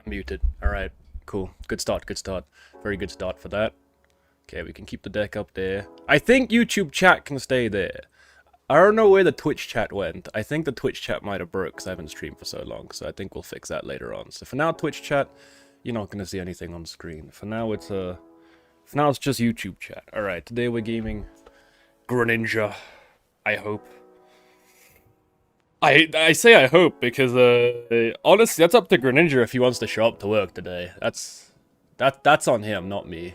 Muted. Alright, cool. Good start, good start. Very good start for that. Okay, we can keep the deck up there. I think YouTube chat can stay there. I don't know where the Twitch chat went. I think the Twitch chat might have broke because I haven't streamed for so long, so I think we'll fix that later on. So for now, Twitch chat, you're not going to see anything on screen. For now, it's just YouTube chat. Alright, today we're gaming Greninja. I hope. I say I hope because honestly that's up to Greninja if he wants to show up to work today. That's on him, not me.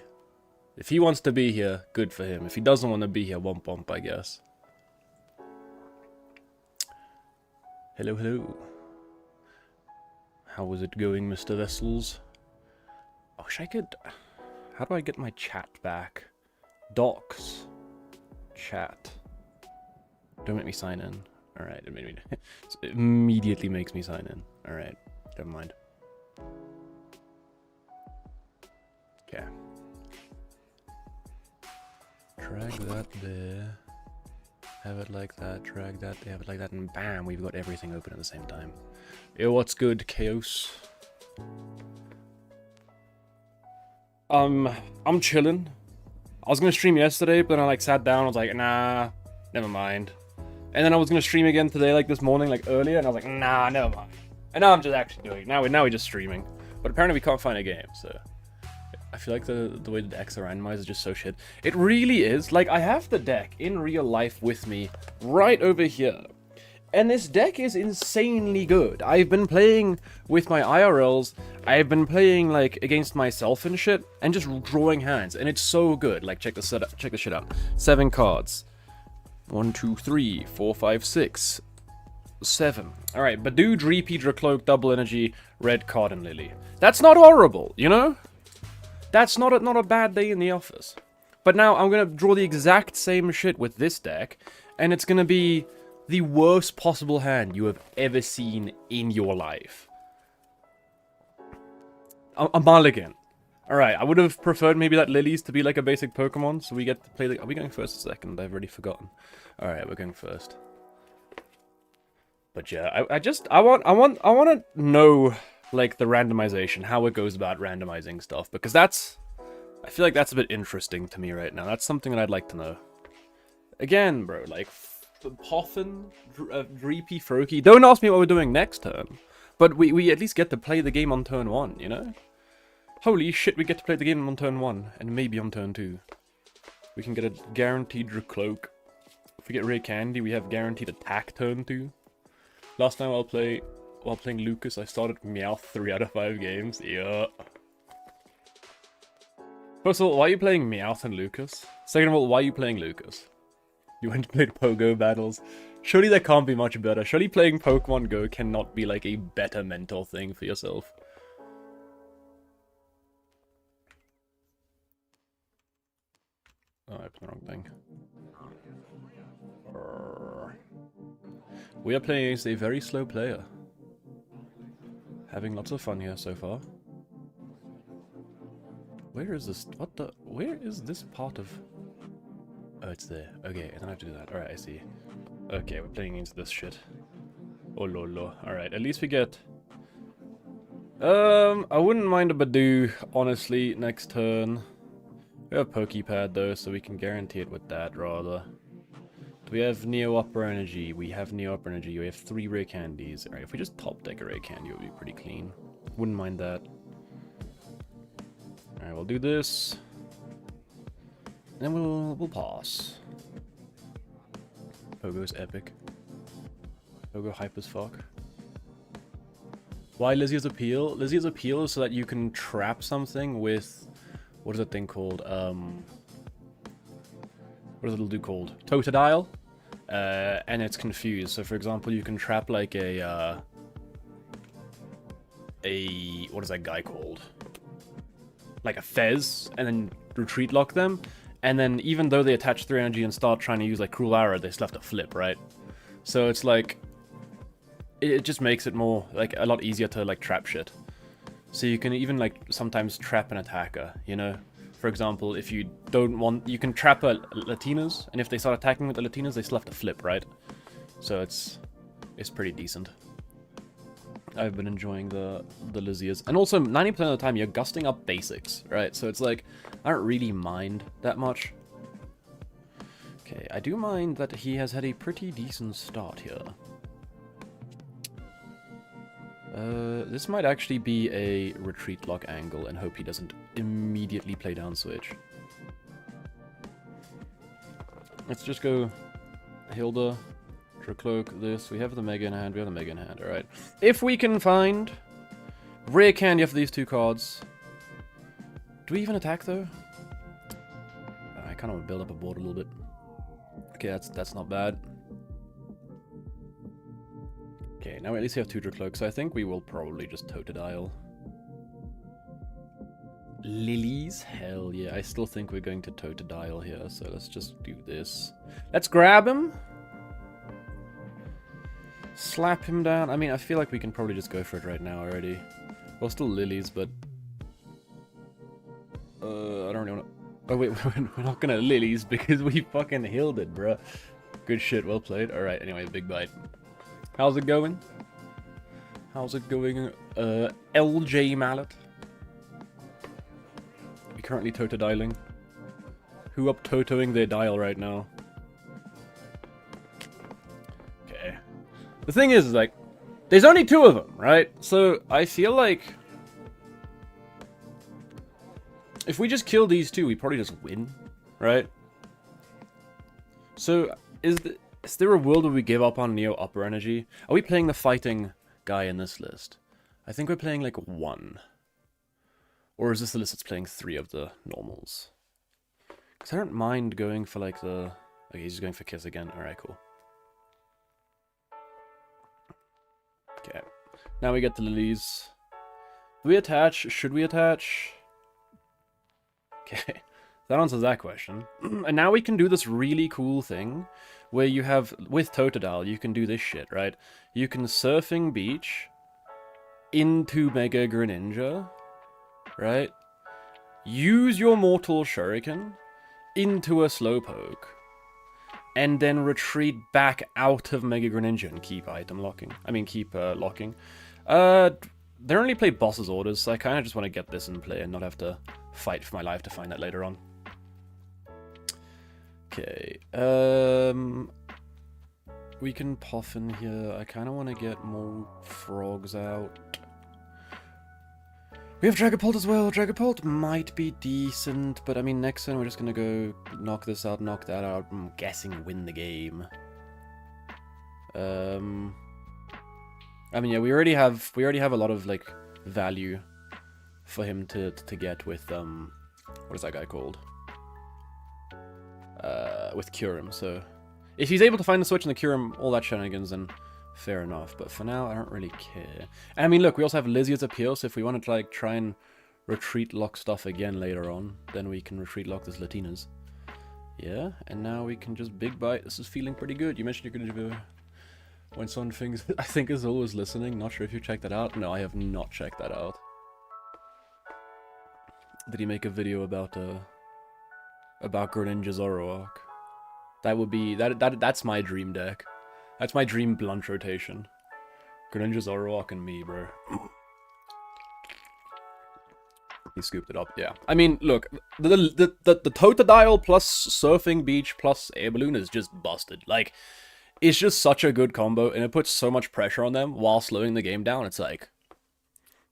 If he wants to be here, good for him. If he doesn't want to be here, womp womp, I guess. Hello, hello. How is it going, Mr. Vessels? I wish I could. How do I get my chat back? Docs. Chat. Don't make me sign in. Alright, it immediately makes me sign in. Alright, never mind. Okay. Drag that there. Have it like that, drag that, have it like that, and bam, we've got everything open at the same time. Yo, what's good, Chaos? I'm chilling. I was gonna stream yesterday, but then I sat down, I was like, nah, never mind. And then I was gonna stream again today, this morning, earlier, and I was like, nah, never mind. And now I'm just actually doing it. Now we're just streaming. But apparently we can't find a game, so I feel like the way the decks are randomized is just so shit. It really is. I have the deck in real life with me right over here. And this deck is insanely good. I've been playing with my IRLs, I've been playing, against myself and shit, and just drawing hands, and it's so good. Check this shit out. 7 cards. 1, 2, 3, 4, 5, 6, 7. Alright, Badoo, Dreepy, Dracloak, Double Energy, Red Card, and Lily. That's not horrible, you know? That's not a bad day in the office. But now I'm gonna draw the exact same shit with this deck, and it's gonna be the worst possible hand you have ever seen in your life. A mulligan. Alright, I would have preferred maybe that Lily's to be a basic Pokemon, so we get to play are we going first or second? I've already forgotten. Alright, we're going first. But yeah, I want to know, the randomization, how it goes about randomizing stuff, because I feel like that's a bit interesting to me right now. That's something that I'd like to know. Again, bro, Poffin, Dreepy, Froakie, don't ask me what we're doing next turn, but we at least get to play the game on turn 1, you know? Holy shit, we get to play the game on turn 1, and maybe on turn 2. We can get a guaranteed Dracloak. If we get Rare Candy, we have guaranteed attack turn 2. Last time while playing Lucas, I started Meowth 3 out of 5 games. Yeah. First of all, why are you playing Meowth and Lucas? Second of all, why are you playing Lucas? You went to play Pogo battles. Surely that can't be much better. Surely playing Pokemon Go cannot be a better mental thing for yourself. Oh, I put the wrong thing. We are playing against a very slow player. Having lots of fun here so far. Where is this? Where is this part of... Oh, it's there. Okay, I don't have to do that. Alright, I see. Okay, we're playing against this shit. Oh lolo. Alright, at least we get... I wouldn't mind a Badoo, honestly, next turn. We have Pokepad though, so we can guarantee it with that, rather. Do we have Neo Upper Energy? We have Neo Upper Energy. We have 3 Rare Candies. Alright, if we just top deck a Rare Candy, it would be pretty clean. Wouldn't mind that. Alright, we'll do this. And then we'll pass. Pogo's epic. Pogo hype as fuck. Why Lizzie's Appeal? Lizzie's Appeal is so that you can trap something with... What is that thing called? What does it do called? Totodile? And it's confused. So for example, you can trap what is that guy called? A Fez, and then retreat lock them. And then even though they attach 3 energy and start trying to use Cruel Arrow, they still have to flip, right? So it's it just makes it more, a lot easier to trap shit. So you can even sometimes trap an attacker, you know? For example, if you don't want... You can trap Latinas, and if they start attacking with the Latinas, they still have to flip, right? So it's pretty decent. I've been enjoying the Lizias. And also, 90% of the time, you're gusting up basics, right? So it's like, I don't really mind that much. Okay, I do mind that he has had a pretty decent start here. This might actually be a retreat lock angle and hope he doesn't immediately play down switch. Let's just go Hilda, Dracloak, this. We have the Mega in hand, we have the Mega in hand, alright. If we can find rare candy after these two cards. Do we even attack though? I kind of want to build up a board a little bit. Okay, that's not bad. Okay, now we at least have two Dracloaks, so I think we will probably just Totodile. Lilies? Hell yeah, I still think we're going to Totodile here, so let's just do this. Let's grab him! Slap him down. I mean, I feel like we can probably just go for it right now already. Well, still Lilies, but... I don't really want to... Oh wait, we're not gonna Lilies because we fucking healed it, bruh. Good shit, well played. Alright, anyway, big bite. How's it going? How's it going, LJ Mallet? We currently Totodiling. Who up Totoing their dial right now? Okay. The thing is, like, there's only two of them, right? So, I feel like... if we just kill these two, we probably just win, right? So, is there a world where we give up on Neo Upper Energy? Are we playing the fighting guy in this list? I think we're playing, like, one. Or is this the list that's playing three of the normals? Because I don't mind going for, like, the... okay, he's just going for Kiss again. Alright, cool. Okay. Now we get the Lilies. Do we attach? Should we attach? Okay. That answers that question. And now we can do this really cool thing where you have, with Totodile, you can do this shit, right? You can Surfing Beach into Mega Greninja, right? Use your Mortal Shuriken into a Slowpoke, and then retreat back out of Mega Greninja and keep item locking. I mean, keep locking. They only play boss's orders, so I kind of just want to get this in play and not have to fight for my life to find that later on. Okay, we can puff in here. I kind of want to get more frogs out. We have Dragapult as well. Dragapult might be decent, but I mean, next turn we're just going to go knock this out, knock that out. I'm guessing win the game. I mean, yeah, we already have a lot of, like, value for him to get with, what is that guy called? With Kyurem, so... if he's able to find the switch in the Kyurem, all that shenanigans, then fair enough. But for now, I don't really care. And I mean, look, we also have Lizzie as a appeal, so if we want to, like, try and retreat lock stuff again later on, then we can retreat lock this Latinas. Yeah, and now we can just big bite. This is feeling pretty good. You mentioned you're going to do... when someone thinks, I think is always listening. Not sure if you checked that out. No, I have not checked that out. Did he make a video about Greninja Zoroark? That would be that's my dream deck. That's my dream blunt rotation. Greninja Zoroark and me, bro. He scooped it up. Yeah. I mean, look, the Totodile plus Surfing Beach plus Air Balloon is just busted. Like, it's just such a good combo, and it puts so much pressure on them while slowing the game down. It's like,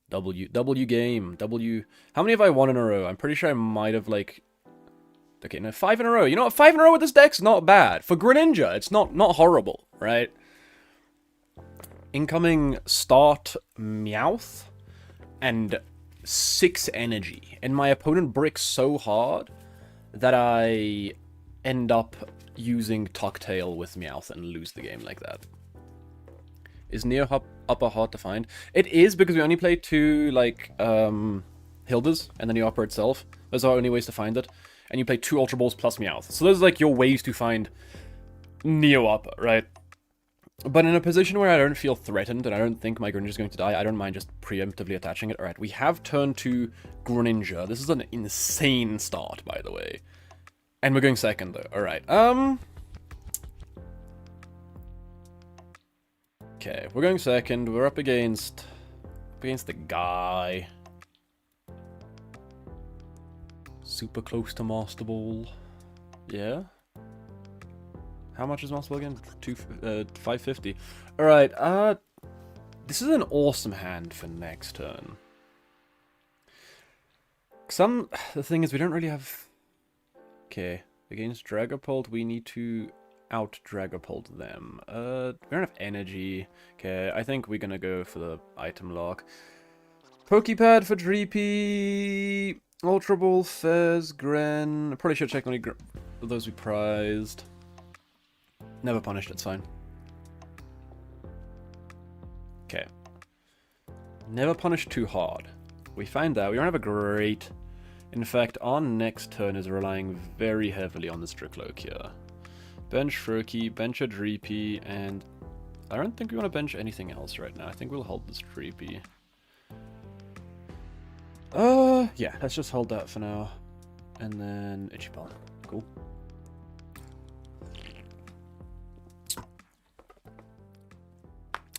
W game, W... how many have I won in a row? I'm pretty sure I might have, like... okay, no, 5 in a row. You know what? 5 in a row with this deck's not bad. For Greninja, it's not horrible, right? Incoming start Meowth and 6 energy. And my opponent bricks so hard that I end up using Tucktail with Meowth and lose the game like that. Is Neo Upper hard to find? It is, because we only play 2, like, Hildas and the Neo Upper itself. Those are our only ways to find it. And you play 2 Ultra Balls plus Meowth. So those are, like, your ways to find Neo Upper, right? But in a position where I don't feel threatened and I don't think my Greninja is going to die, I don't mind just preemptively attaching it. Alright, we have turn 2 Greninja. This is an insane start, by the way. And we're going second, though. Alright, okay, we're going second. We're up against against the guy. Super close to Master Ball. Yeah. How much is Master Ball again? 550. Alright, this is an awesome hand for next turn. The thing is, we don't really have... Okay, against Dragapult, we need to out-Dragapult them. We don't have energy. Okay, I think we're gonna go for the item lock. Pokepad for Dreepy, Ultra Ball, Fez, Gren. I probably should check how many of those we prized. Never punished, it's fine. Okay. Never punished too hard. We find out we don't have a great... In fact, our next turn is relying very heavily on this Dracloak here. Bench Froakie, bench a Dreepy, and I don't think we want to bench anything else right now. I think we'll hold this Dreepy. Yeah, let's just hold that for now. And then Ichiban. Cool.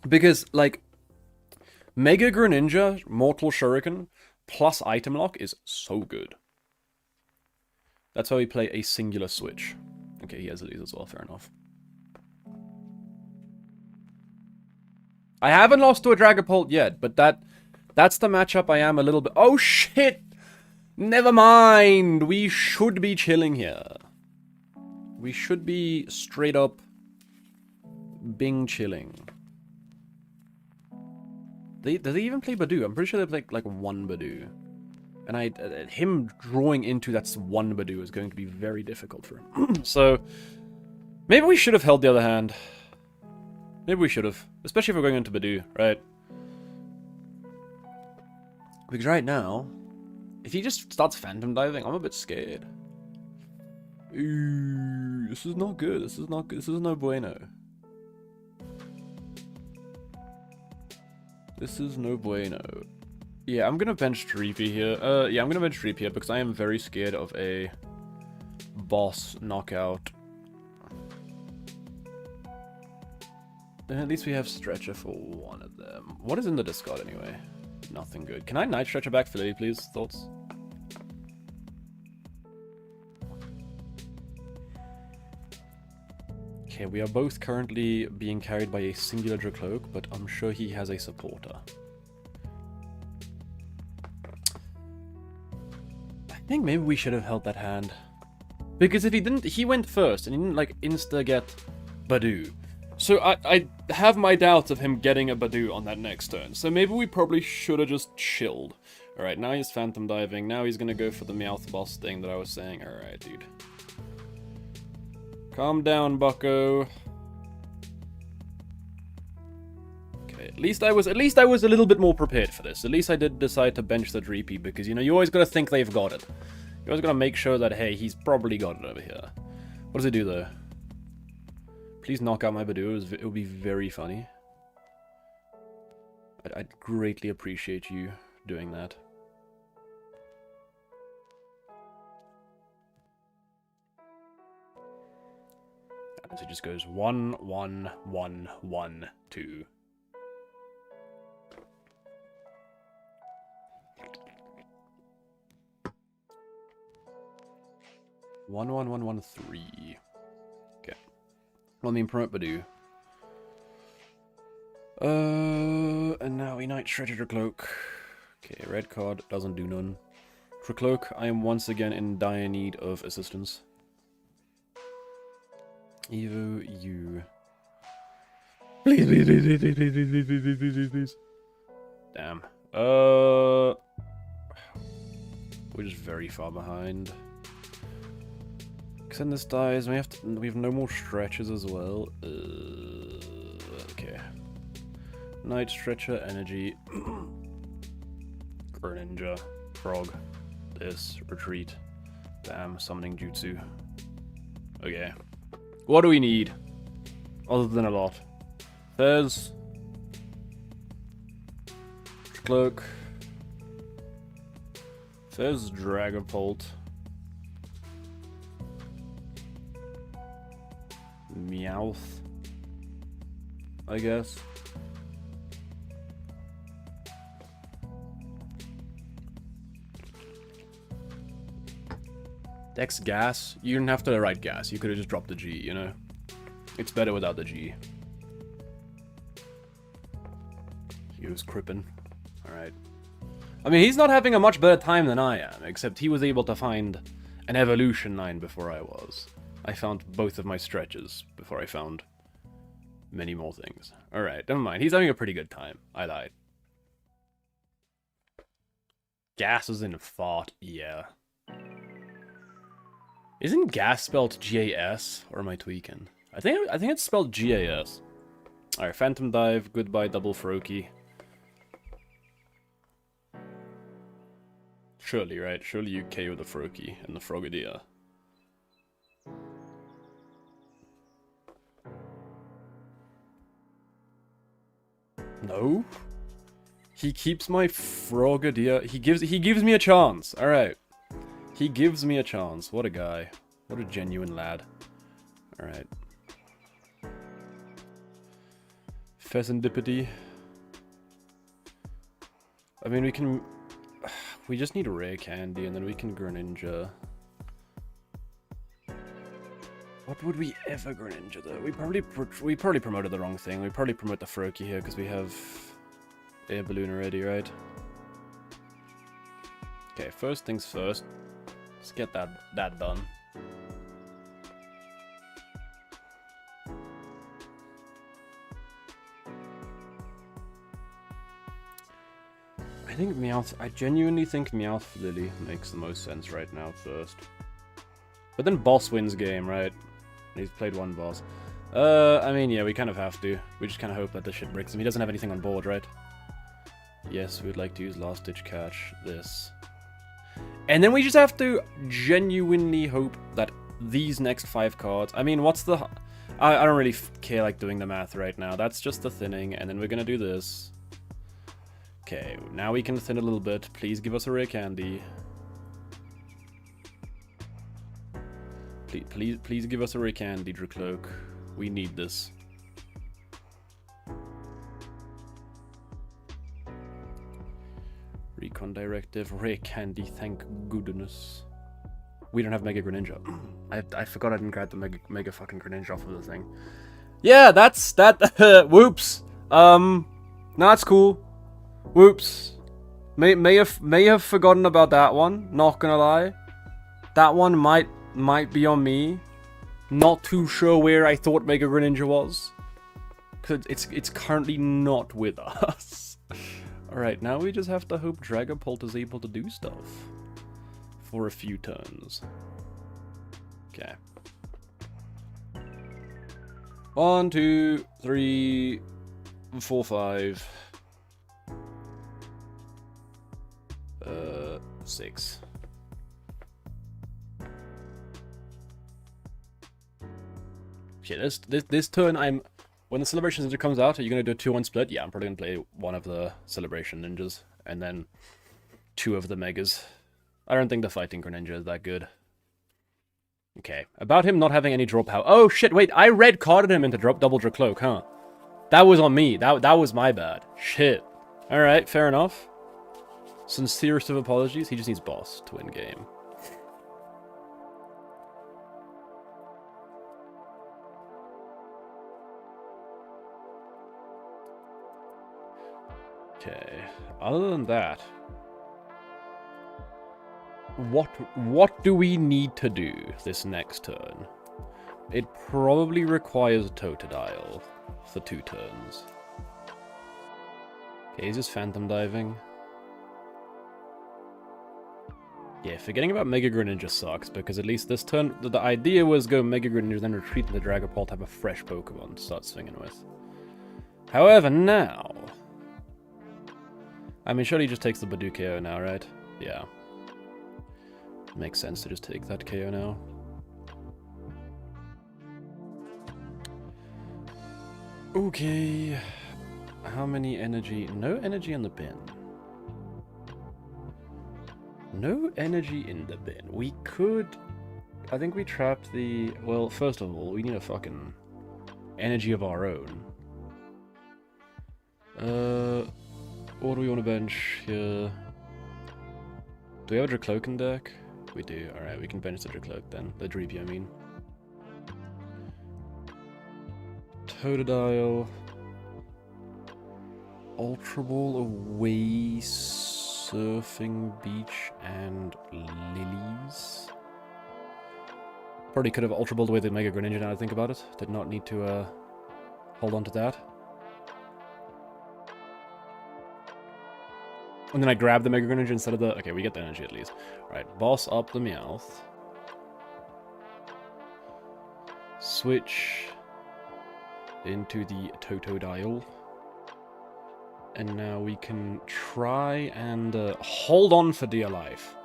Because, like, Mega Greninja, Mortal Shuriken, plus item lock is so good. That's why we play a singular switch. Okay, he has these as well, fair enough. I haven't lost to a Dragapult yet, but that's the matchup I am a little bit... Oh, shit! Never mind! We should be chilling here. We should be straight up Bing chilling. Do they even play Badoo? I'm pretty sure they play like one Badoo. And him drawing into that one Badoo is going to be very difficult for him. So, maybe we should have held the other hand. Maybe we should have. Especially if we're going into Badoo, right? Because right now, if he just starts Phantom Diving, I'm a bit scared. Ooh, this is not good. This is not good. This is no bueno. This is no bueno. Yeah, I'm gonna bench Dreepy here. Yeah, I'm gonna bench Dreepy here because I am very scared of a boss knockout. And at least we have Stretcher for one of them. What is in the discard anyway? Nothing good. Can I Night Stretcher back Philly, please? Thoughts? Okay, we are both currently being carried by a singular Dracloak, but I'm sure he has a supporter. I think maybe we should have held that hand. Because if he didn't, he went first, and he didn't, like, insta-get Badoo. So I have my doubts of him getting a Badoo on that next turn. So maybe we probably should have just chilled. Alright, now he's Phantom Diving. Now he's gonna go for the Meowth Boss thing that I was saying. Alright, dude. Calm down, bucko. Okay, at least I was a little bit more prepared for this. At least I did decide to bench the Dreepy because, you know, you always gotta think they've got it. You always gotta make sure that, hey, he's probably got it over here. What does it do, though? Please knock out my Badoo. It would be very funny. I'd greatly appreciate you doing that. And it just goes 1, 1, 1, 1, 2. One, 1, 1, 1, 3. Okay. Well, I mean, promote Badoo. And now we Night Shredder Cloak. Okay, red card doesn't do none. Dracloak, I am once again in dire need of assistance. Evo, you. Please, please, please, please, please, please, please, please, please, please, please. Damn. We're just very far behind. Because then this dies, we have no more stretches as well. Okay. Night Stretcher, Energy. Greninja. Frog. This. Retreat. Bam. Summoning Jutsu. Okay. What do we need? Other than a lot. There's... Cloak. There's Dragapult. Meowth. I guess. Dex gas? You didn't have to write gas. You could have just dropped the G, you know? It's better without the G. Use Crippen. Alright. I mean, he's not having a much better time than I am, except he was able to find an evolution line before I was. I found both of my stretches before I found many more things. Alright, never mind. He's having a pretty good time. I lied. Gas is in fart, yeah. Isn't gas spelled G-A-S? Or am I tweaking? I think it's spelled G-A-S. Alright, Phantom Dive, goodbye double Froakie. Surely, right? Surely you KO the Froakie and the Frogadier. No? He keeps my Frogadier. He gives me a chance. Alright. He gives me a chance. What a guy. What a genuine lad. Alright. Pheasantipity. I mean, we can... We just need a rare candy, and then we can Greninja. What would we ever Greninja, though? We probably promoted the wrong thing. We probably promote the Froakie here, because we have Air Balloon already, right? Okay, first things first. Let's get that done. I think Meowth... I genuinely think Meowth Lily makes the most sense right now first. But then boss wins game, right? He's played one boss. I mean, yeah, we kind of have to. We just kind of hope that this shit breaks him. He doesn't have anything on board, right? Yes, we'd like to use Last Ditch Catch. This. And then we just have to genuinely hope that these next 5 cards... I mean, what's the... I don't really care, like, doing the math right now. That's just the thinning, and then we're gonna do this. Okay, now we can thin a little bit. Please give us a rare candy. Please give us a rare candy, Dracloak. We need this. Recon Directive, rare candy, thank goodness. We don't have Mega Greninja. I forgot I didn't grab the Mega fucking Greninja off of the thing. Yeah, that's that. Whoops. No, that's cool. Whoops. May have forgotten about that one. Not gonna lie. That one might be on me. Not too sure where I thought Mega Greninja was. Cause it's currently not with us. Alright, now we just have to hope Dragapult is able to do stuff. For a few turns. Okay. 1, 2, 3, 4, 5. 6. Shit, this turn when the Celebration Ninja comes out, are you gonna do a 2-1 split? Yeah, I'm probably gonna play one of the Celebration Ninjas, and then 2 of the Megas. I don't think the Fighting Greninja is that good. Okay, about him not having any draw power. Oh shit, wait, I red carded him into double Dracloak, huh? That was on me, that was my bad. Shit. Alright, fair enough. Sincerest of apologies, he just needs boss to win game. Okay, other than that, what do we need to do this next turn? It probably requires a Totodile for 2 turns. Okay, he's just Phantom Diving. Yeah, forgetting about Mega Greninja sucks, because at least this turn, the idea was go Mega Greninja, then retreat to the Dragapult, have a fresh Pokemon to start swinging with. However, now... I mean, surely he just takes the Badoo KO now, right? Yeah. Makes sense to just take that KO now. Okay. How many energy? No energy in the bin. No energy in the bin. We could... I think we trapped the... Well, first of all, we need a fucking energy of our own. What do we want to bench here? Do we have a Dracloak in deck? We do. Alright, we can bench the Cloak then. The Dreepy, I mean. Totodile. Ultra Ball away. Surfing Beach and Lilies. Probably could have Ultra Balled away the Mega Greninja now I think about it. Did not need to hold on to that. And then I grab the Mega Greninja instead of the... Okay, we get the energy at least. Alright, boss up the Meowth. Switch into the Totodile. And now we can try and hold on for dear life.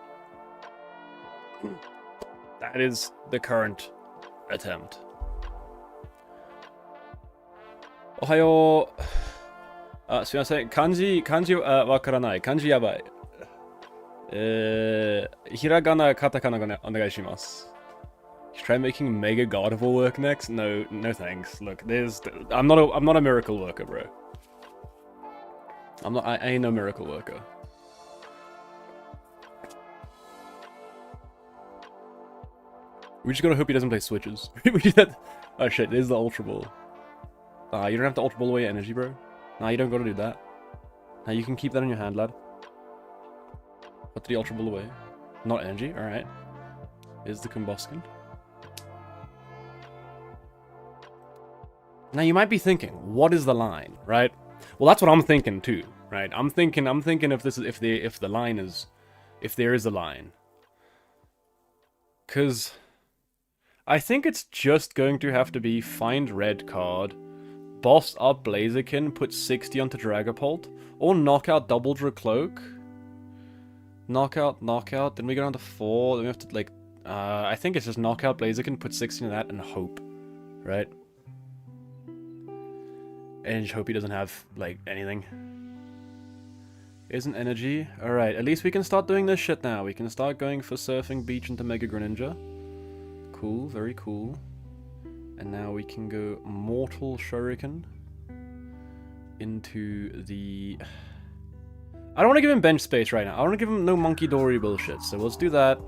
That is the current attempt. Ohayo. すみません。漢字わからない。漢字やばい。ひらがな、カタカナがお願いします。You try making Mega Gardevoir work next? No, no thanks. Look, I'm not a miracle worker, bro. I ain't no miracle worker. We just gotta hope he doesn't play switches. Oh shit, there's the Ultra Ball. You don't have to Ultra Ball away energy, bro. Nah, you don't gotta do that. Now you can keep that in your hand, lad. Put the Ultra Ball away. Not energy, alright. Here's the Combuskin. Now you might be thinking, what is the line, right? Well, that's what I'm thinking too, right? I'm thinking if there is a line. 'Cause I think it's just going to have to be find red card, boss up Blaziken, put 60 onto Dragapult, or knock out double Cloak. Knockout, then we go down to 4, then we have to like I think it's just knockout Blaziken, put 60 into that and hope, right? And just hope he doesn't have, like, anything. Isn't energy? Alright, at least we can start doing this shit now. We can start going for Surfing Beach into Mega Greninja. Cool, very cool. And now we can go Mortal Shuriken into the... I don't want to give him bench space right now. I want to give him no Monkey Dory bullshit. So let's do that.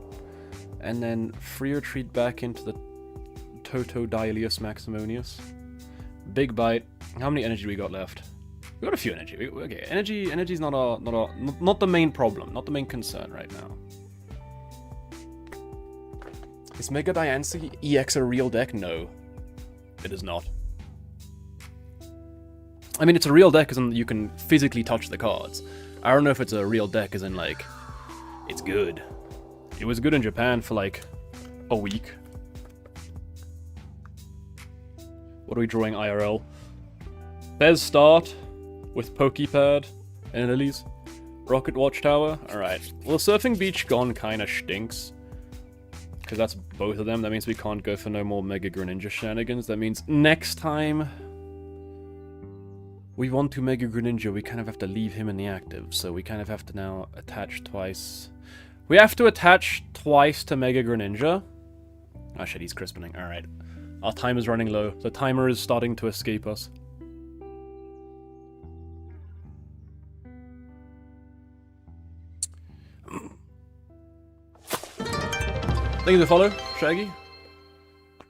And then free retreat back into the Totodilius Maximonius. Big bite. How many energy we got left? We got a few energy. Okay, energy's not the main problem, not the main concern right now. Is Mega Diancie EX a real deck? No, it is not. I mean, it's a real deck as in you can physically touch the cards. I don't know if it's a real deck as in like it's good. It was good in Japan for like a week. What are we drawing IRL? Bez start with Pokepad and Lilies. Rocket Watchtower. Alright. Well, Surfing Beach gone kinda stinks. Because that's both of them. That means we can't go for no more Mega Greninja shenanigans. That means next time we want to Mega Greninja, we kind of have to leave him in the active. So we kind of have to now attach twice. We have to attach twice to Mega Greninja. Oh shit, he's crispening. Alright. Our time is running low. The timer is starting to escape us. Thank you for the follow, Shaggy.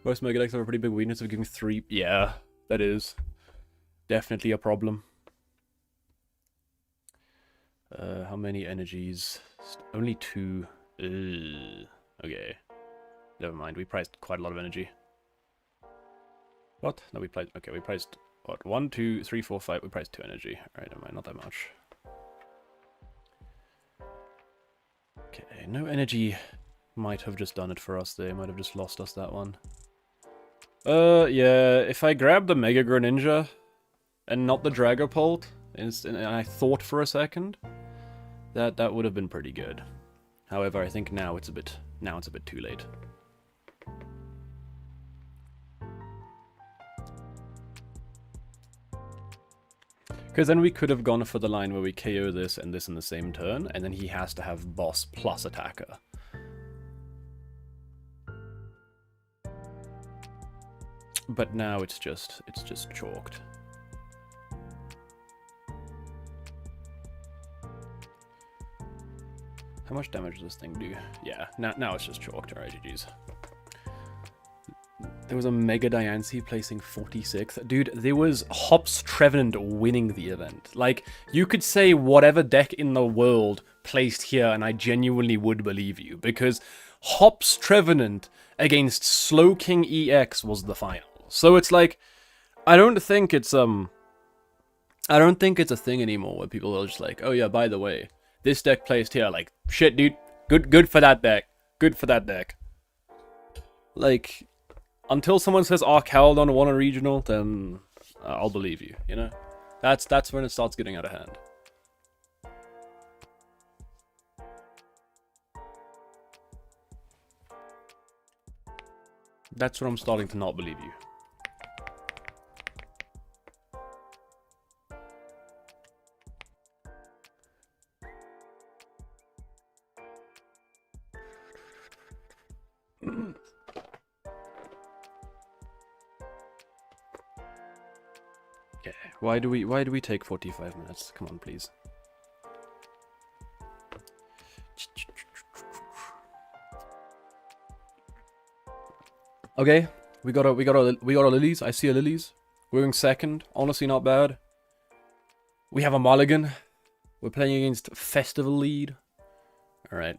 Most Mega decks have a pretty big weakness of giving 3... Yeah, that is definitely a problem. How many energies? Only 2. Okay. Never mind, we priced quite a lot of energy. What? No, we priced... Okay, we priced... What? 1, 2, 3, 4, 5. We priced 2 energy. Alright, never mind, not that much. Okay, no energy might have just done it for us. They might have just lost us that one. Yeah, if I grabbed the Mega Greninja and not the Dragapult, and I thought for a second, that would have been pretty good. However, I think now it's a bit too late. Because then we could have gone for the line where we KO this and this in the same turn, and then he has to have boss plus attacker. But now it's just chalked. How much damage does this thing do? Yeah, now it's just chalked. Alright, GG's. There was a Mega Diancie placing 46th. Dude, there was Hops Trevenant winning the event. Like, you could say whatever deck in the world placed here, and I genuinely would believe you. Because Hops Trevenant against Slowking EX was the final. So it's like, I don't think it's a thing anymore where people are just like, oh yeah, by the way, this deck placed here. Like, shit, dude, good for that deck. Good for that deck. Like, until someone says Arcaldon won a regional, then I'll believe you, you know? That's when it starts getting out of hand. That's when I'm starting to not believe you. Okay, why do we take 45 minutes? Come on, please. Okay, we got a Lilies. I see a Lilies. We're going second. Honestly, not bad. We have a Mulligan. We're playing against Festival Lead. Alright.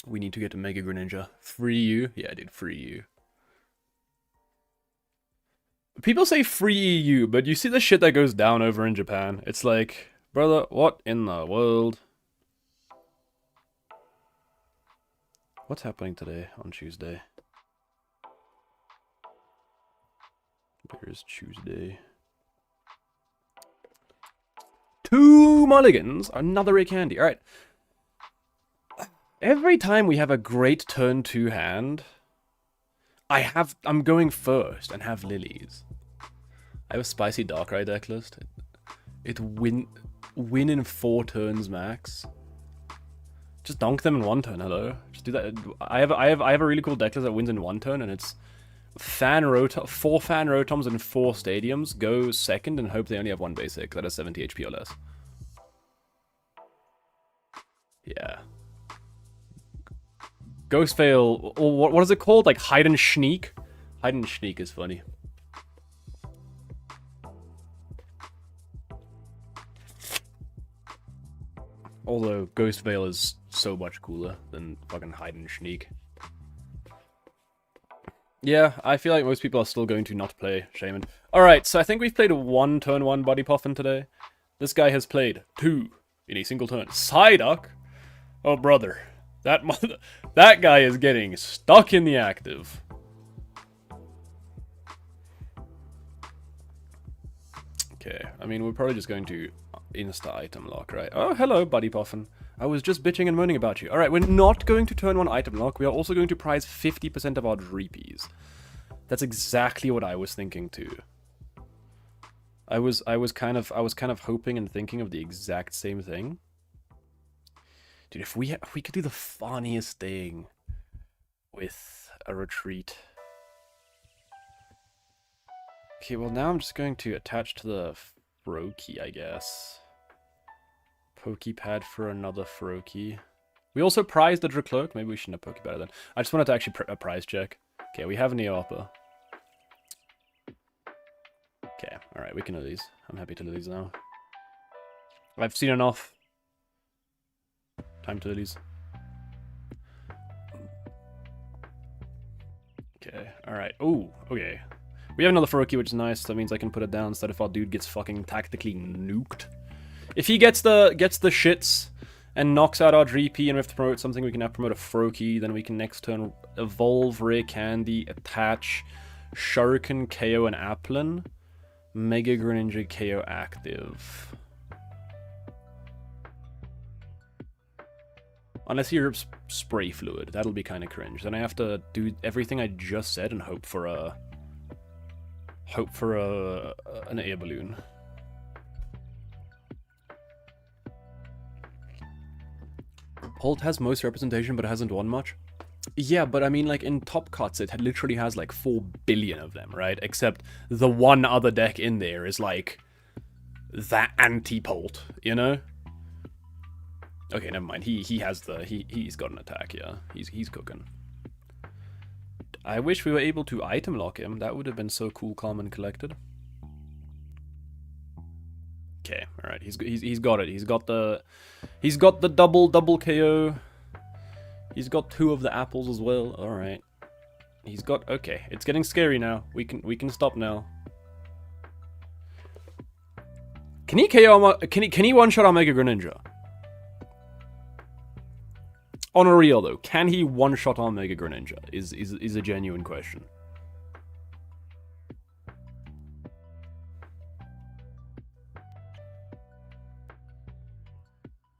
We need to get to Mega Greninja. Free you. Yeah, dude, free you. People say free EU, but you see the shit that goes down over in Japan. It's like, brother, what in the world? What's happening today on Tuesday? Where is Tuesday? 2 mulligans, another rare candy. Alright. Every time we have a great turn 2 hand, I'm going first and have Lilies. I have a spicy Darkrai deck list. It win in 4 turns max. Just donk them in 1 turn, hello. Just do that. I have a really cool deck list that wins in 1 turn, and it's 4 Fan Rotoms and 4 Stadiums. Go second and hope they only have 1 basic that has 70 HP or less. Yeah. Ghost Veil, or what is it called? Like Hide and Sneak? Hide and Sneak is funny. Although Ghost Veil is so much cooler than fucking Hide and Sneak. Yeah, I feel like most people are still going to not play Shaman. Alright, so I think we've played 1 turn 1 Body Puffin today. This guy has played 2 in a single turn. Psyduck? Oh, brother. That guy is getting stuck in the active. Okay, I mean, we're probably just going to insta-item lock, right? Oh, hello, Buddy Puffin. I was just bitching and moaning about you. Alright, we're not going to turn 1 item lock. We are also going to prize 50% of our Dreepies. That's exactly what I was thinking too. I was kind of hoping and thinking of the exact same thing. Dude, if we could do the funniest thing with a retreat. Okay, well now I'm just going to attach to the Froakie, I guess. Pokepad for another Froakie. We also prized the Dracloak. Maybe we shouldn't have Pokepad then. I just wanted to actually prize check. Okay, we have Neoppa. Okay, alright, we can do these. I'm happy to do these now. I've seen enough. Time to Lilies. Okay, alright. Oh, okay. We have another Froakie, which is nice. That means I can put it down instead if our dude gets fucking tactically nuked. If he gets the shits and knocks out our Dreepy and we have to promote something, we can now promote a Froakie. Then we can next turn evolve Rare Candy, attach Shuriken, KO, and Applin. Mega Greninja, KO active. Unless he rips Spray Fluid, that'll be kind of cringe. Then I have to do everything I just said and hope for an air balloon. Holt has most representation, but hasn't won much. Yeah, but I mean, like, in Top Cuts, it literally has, like, 4 billion of them, right? Except the one other deck in there is, like, that anti-Polt, you know? Okay, never mind. He's got an attack, yeah. He's cooking. I wish we were able to item lock him. That would have been so cool, calm, and collected. Okay, all right. He's got it. He's got the double KO. He's got 2 of the apples as well. All right. He's got okay. It's getting scary now. We can stop now. Can he KO? Can he one shot our Mega Greninja? On a real though, can he one shot our Mega Greninja? Is a genuine question.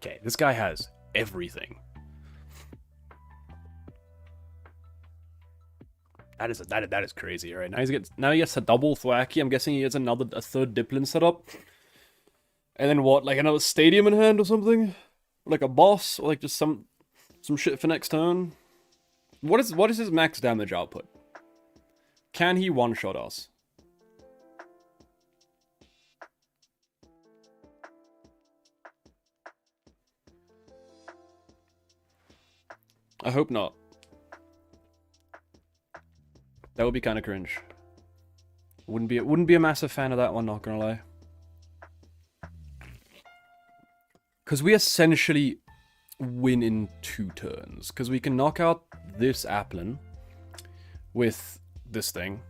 Okay, this guy has everything. That is crazy. All right, now he gets a double Thwacky. I'm guessing he has a third Diplin set up, and then what? Like another Stadium in hand or something, like a boss, or like just some shit for next turn. What is his max damage output? Can he one shot us? I hope not. That would be kind of cringe. Wouldn't be a massive fan of that one, not gonna lie. Because we essentially win in 2 turns. Because we can knock out this Applin with this thing.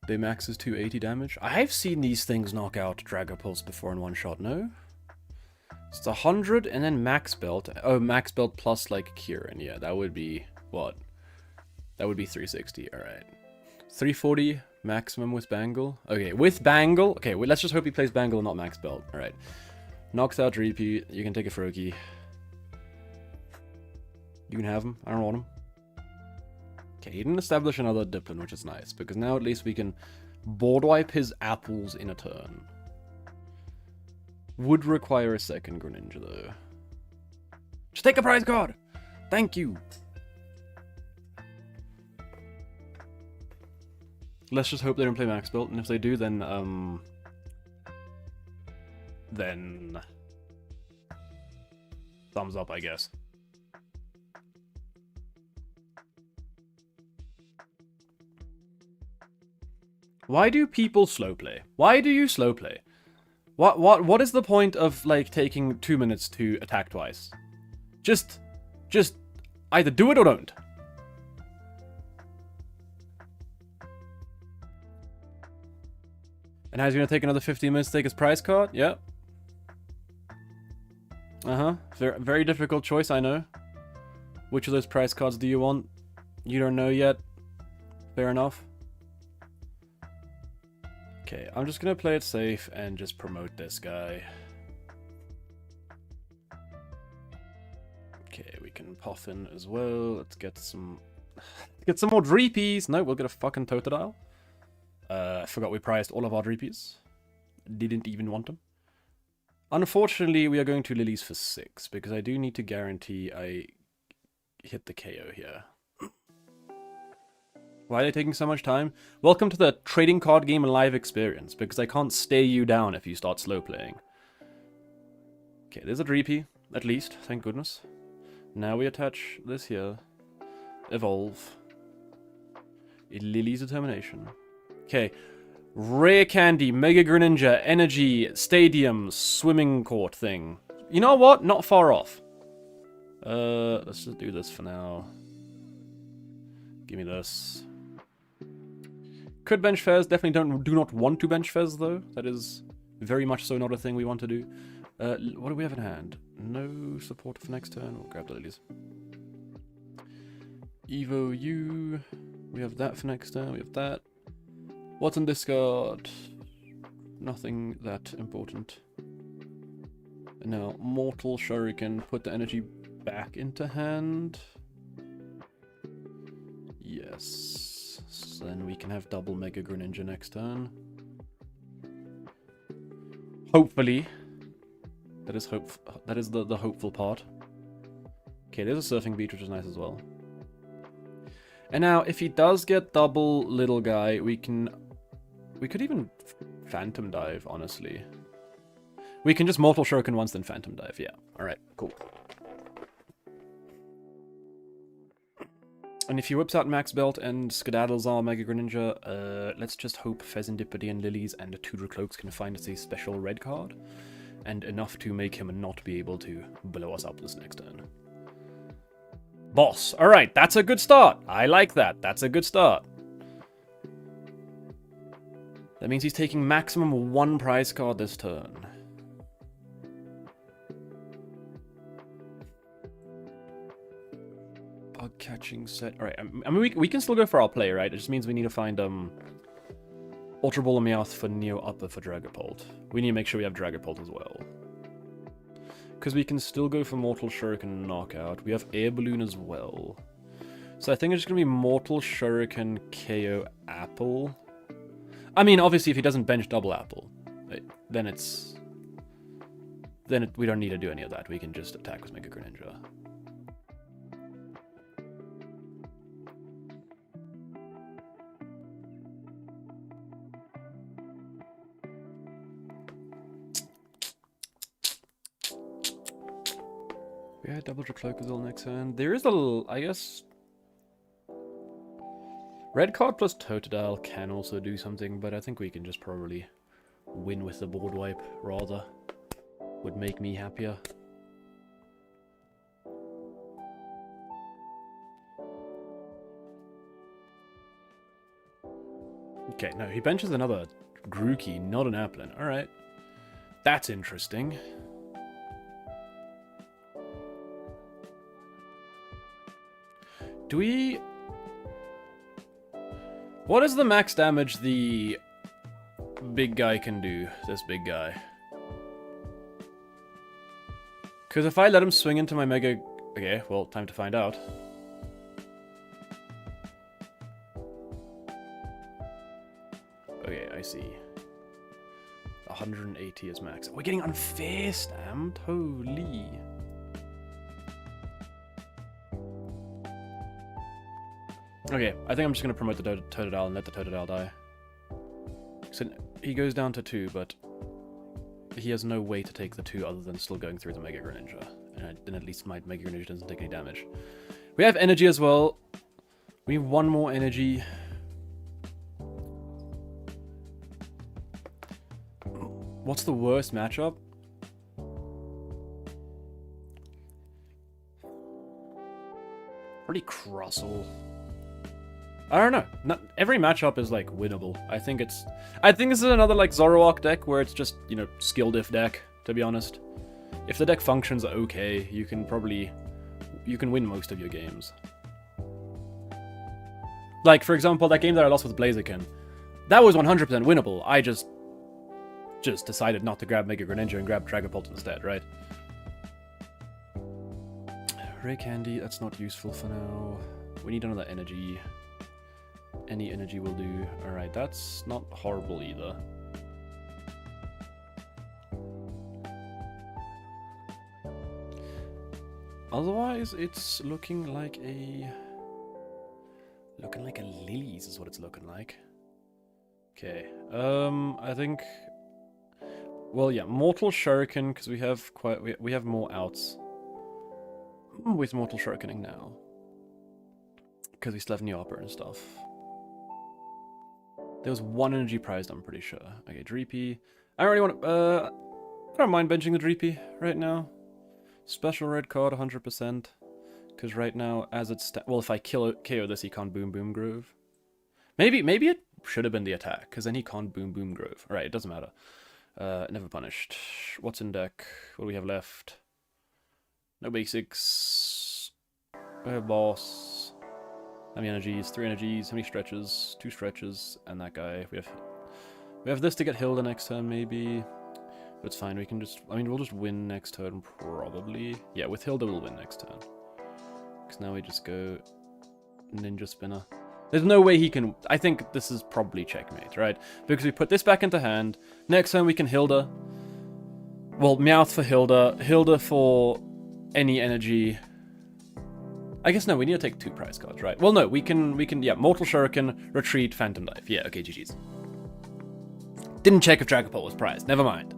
They max is 280 damage. I've seen these things knock out Dragapulse before in one shot, no? It's 100 and then max belt. Oh, max belt plus like Kieran. Yeah, that would be what? That would be 360. All right, 340 maximum with Bangle. Okay, with Bangle. Okay, let's just hope he plays Bangle and not max belt. All right, knocks out repeat. You can take a Froakie. You can have him. I don't want him. Okay, he didn't establish another Diplin, which is nice because now at least we can board wipe his apples in a turn. Would require a second Greninja, though. Just take a prize card! Thank you! Let's just hope they don't play Max Belt, and if they do, then, thumbs up, I guess. Why do people slow play? Why do you slow play? What is the point of, like, taking 2 minutes to attack twice? Just either do it or don't. And now he's gonna take another 15 minutes to take his prize card? Yep. Very, very difficult choice, I know. Which of those prize cards do you want? You don't know yet. Fair enough. Okay, I'm just gonna play it safe and just promote this guy. Okay, we can Puffin as well. Let's get some more Dreepies. No, we'll get a fucking Totodile. I forgot we prized all of our Dreepies. Didn't even want them. Unfortunately, we are going to Lilies for 6 because I do need to guarantee I hit the KO here. Why are they taking so much time? Welcome to the trading card game live experience, because I can't stay you down if you start slow playing. Okay, there's a Dreepy, at least, thank goodness. Now we attach this here. Evolve. Lily's Determination. Okay, Rare Candy, Mega Greninja, Energy, Stadium, Swimming Court thing. You know what? Not far off. Let's just do this for now. Give me this. Could bench Fez, definitely do not want to bench Fez though. That is very much so not a thing we want to do. What do we have in hand? No support for next turn. We'll grab the Lilies. Evo U. We have that for next turn. We have that. What's in discard? Nothing that important. Now, Mortal Shuriken. Put the energy back into hand. Yes. So then we can have double Mega Greninja next turn. Hopefully. That is the hopeful part. Okay, there's a Surfing Beach, which is nice as well. And now, if he does get double little guy, we could even Phantom Dive, honestly. We can just Mortal Shuriken once, then Phantom Dive. Yeah. Alright, cool. And if he whips out Max Belt and skedaddles our Mega Greninja, let's just hope Fezandipity and Lilies and Tudor Cloaks can find us a special red card. And enough to make him not be able to blow us up this next turn. Boss. Alright, that's a good start. I like that. That's a good start. That means he's taking maximum 1 prize card this turn. Bug catching set. Alright, I mean, we can still go for our play, right? It just means we need to find, Ultra Ball and Meowth for Neo Upper for Dragapult. We need to make sure we have Dragapult as well. Because we can still go for Mortal Shuriken Knockout. We have Air Balloon as well. So I think it's just going to be Mortal Shuriken KO Apple. I mean, obviously, if he doesn't bench double Apple, then it's... Then we don't need to do any of that. We can just attack with Mega Greninja. Yeah, double Cloakazole next turn. There is a, I guess... Red card plus Totodile can also do something, but I think we can just probably win with the board wipe, rather. Would make me happier. Okay, no, he benches another Grookey, not an Applin. Alright. That's interesting. Do we... What is the max damage the big guy can do, this big guy? Because if I let him swing into my Mega... Okay, well, time to find out. Okay, I see. 180 is max. We're getting unfair stamped? Holy... Okay, I think I'm just going to promote the Totodile and let the Totodile die. So he goes down to 2, but he has no way to take the 2 other than still going through the Mega Greninja. And then at least my Mega Greninja doesn't take any damage. We have energy as well. We need 1 more energy. What's the worst matchup? Pretty Crustle. I don't know. Not every matchup is like winnable. I think this is another like Zoroark deck where it's just, you know, skill diff deck, to be honest. If the deck functions okay, you can win most of your games. Like, for example, that game that I lost with Blaziken. That was 100% winnable. I just decided not to grab Mega Greninja and grab Dragapult instead, right? Ray Candy, that's not useful for now. We need another energy. Any energy will do. Alright, that's not horrible either. Otherwise, it's looking like a... Lilies is what it's looking like. Okay, I think... Well, yeah, Mortal Shuriken, because we have more outs with Mortal Shurikening now. Because we still have Neo Upper and stuff. There was 1 energy prized, I'm pretty sure. Okay, Dreepy. I don't really want to... I don't mind benching the Dreepy right now. Special red card, 100%. Because right now, as it's... Well, if I KO this, he can't Boom Boom Grove. Maybe it should have been the attack, because then he can't Boom Boom Grove. Alright, it doesn't matter. Never punished. What's in deck? What do we have left? No basics. Boss. How many energies? 3 energies. How many stretches? 2 stretches. And that guy. We have this to get Hilda next turn, maybe. But it's fine. We can just... I mean, we'll just win next turn, probably. Yeah, with Hilda, we'll win next turn. Because now we just go... Ninja Spinner. There's no way he can... I think this is probably checkmate, right? Because we put this back into hand. Next turn, we can Hilda. Well, Meowth for Hilda. Hilda for any energy... I guess no, we need to take 2 prize cards, right? Well, no, we can, yeah, Mortal Shuriken, Retreat, Phantom Dive. Yeah, okay, GG's. Didn't check if Dragapult was prized, never mind.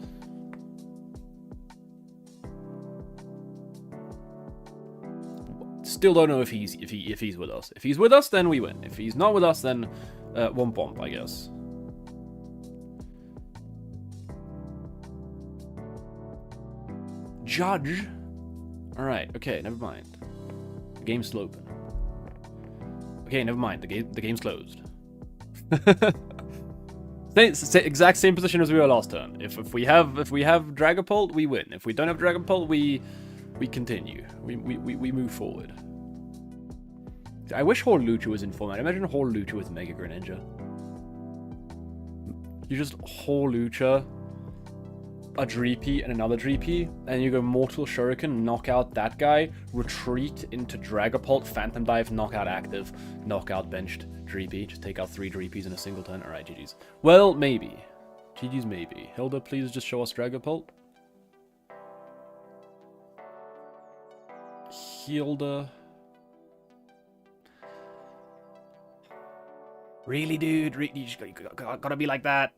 still don't know if he's with us. If he's with us, then we win. If he's not with us, then womp womp, I guess. Judge. All right. Okay. Never mind. The game's still open. Okay. Never mind. The game's closed. Exact same position as we were last turn. If we have Dragapult, we win. If we don't have Dragapult, we continue. We move forward. I wish Horlucha was in format. Imagine Horlucha with Mega Greninja. You just Horlucha, a Dreepy, and another Dreepy, and you go Mortal Shuriken, knock out that guy, retreat into Dragapult, Phantom Dive, knockout active, knockout benched Dreepy. Just take out 3 Dreepies in a single turn. Alright, GG's. Well, maybe. GG's maybe. Hilda, please just show us Dragapult. Hilda. Really, dude? You just gotta be like that.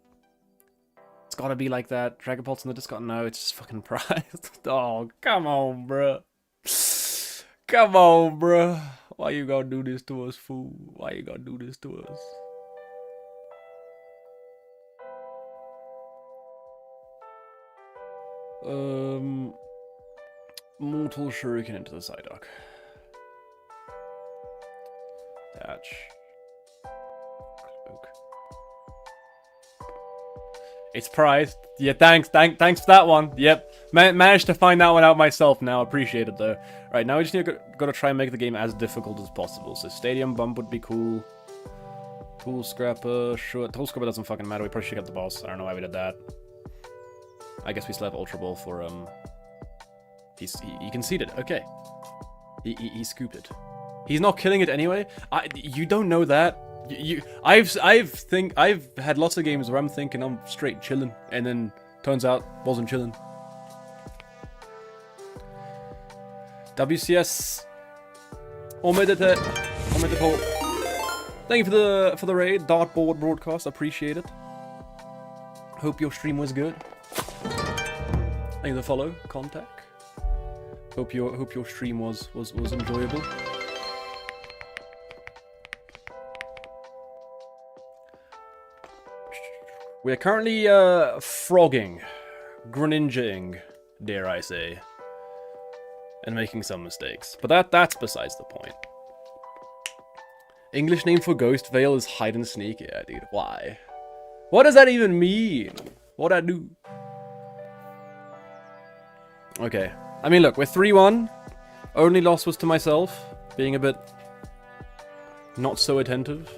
It's gotta be like that. Dragapult's in the Discord? No, it's just fucking prized. Oh, come on, bruh. Come on, bruh. Why you gotta do this to us, fool? Why you gotta do this to us? Mortal Shuriken into the Psyduck. Thatch. Cloak. It's prized. Yeah, thanks for that one. Yep, managed to find that one out myself now. Appreciate it though. Right, now we just gotta try and make the game as difficult as possible. So Stadium Bump would be cool. Tool Scrapper, sure. Tool Scrapper doesn't fucking matter. We probably should get the boss. I don't know why we did that. I guess we still have Ultra Ball for He conceded. Okay. He scooped it. He's not killing it anyway. You don't know that. I've had lots of games where I'm thinking I'm straight chilling, and then turns out wasn't chilling. WCS. Omedete. Thank you for the raid, Dartboard broadcast. Appreciate it. Hope your stream was good. Thank you for the follow, Contact. Hope your stream was enjoyable. We are currently frogging, Greninja-ing, dare I say, and making some mistakes. But that's besides the point. English name for Ghost Veil is Hide and Sneak. Yeah, dude. Why? What does that even mean? What'd I do? Okay. I mean, look, we're 3-1. Only loss was to myself, being a bit not so attentive.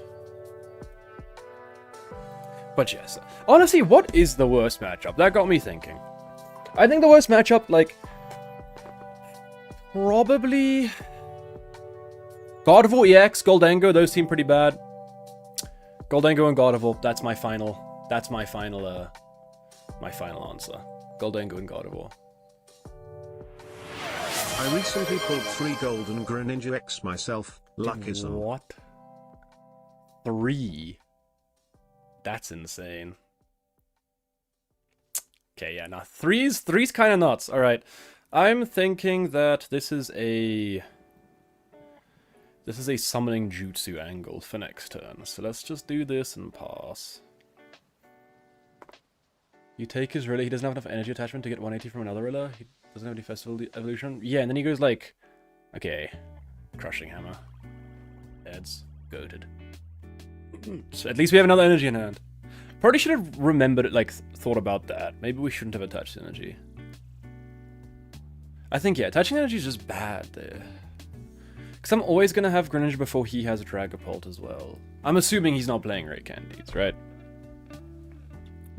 But yes. Honestly, what is the worst matchup? That got me thinking. I think the worst matchup, like, probably Gardevoir EX, Goldango, those seem pretty bad. Goldango and Gardevoir, that's my final answer. Goldango and Gardevoir. I recently pulled 3 golden Greninja X myself, luckism. What? 3? That's insane. Okay, yeah, nah. Three's kind of nuts. Alright. I'm thinking that this is a summoning jutsu angle for next turn. So let's just do this and pass. You take his Rilla, he doesn't have enough energy attachment to get 180 from another Rilla. He doesn't have any festival evolution. Yeah, and then he goes like, okay, Crushing Hammer. Heads. Goated. So at least we have another energy in hand. Probably should have remembered it, like, thought about that. Maybe we shouldn't have attached energy. I think, yeah, attaching energy is just bad there. Because I'm always going to have Greninja before he has a Dragapult as well. I'm assuming he's not playing Ray Candies, right?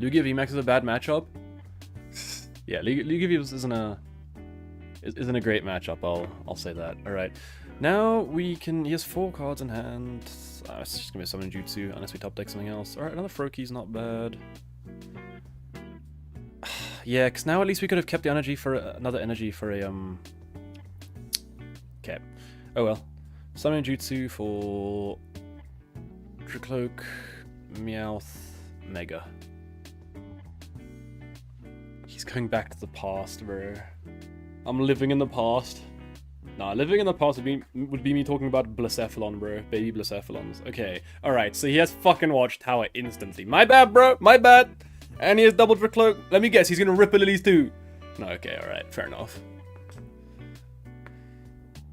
Lugia VMAX is a bad matchup? Yeah, Lugia VMAX isn't a great matchup, I'll say that. Alright. Now we can... He has 4 cards in hand. It's just going to be a Summon Jutsu, unless we top deck something else. Alright, another Froakie's not bad. Yeah, because now at least we could have kept the energy for another energy for a... Okay. Oh well. Summon Jutsu for... Tricloak, Meowth, Mega. He's going back to the past, bro. I'm living in the past. Nah, living in the past would be me talking about Blacephalon, bro. Baby Blacephalons. Okay, alright, so he has fucking Watch Tower instantly. My bad, bro, my bad. And he has double cloak. Let me guess, he's gonna rip Lilies too. No, okay, alright, fair enough.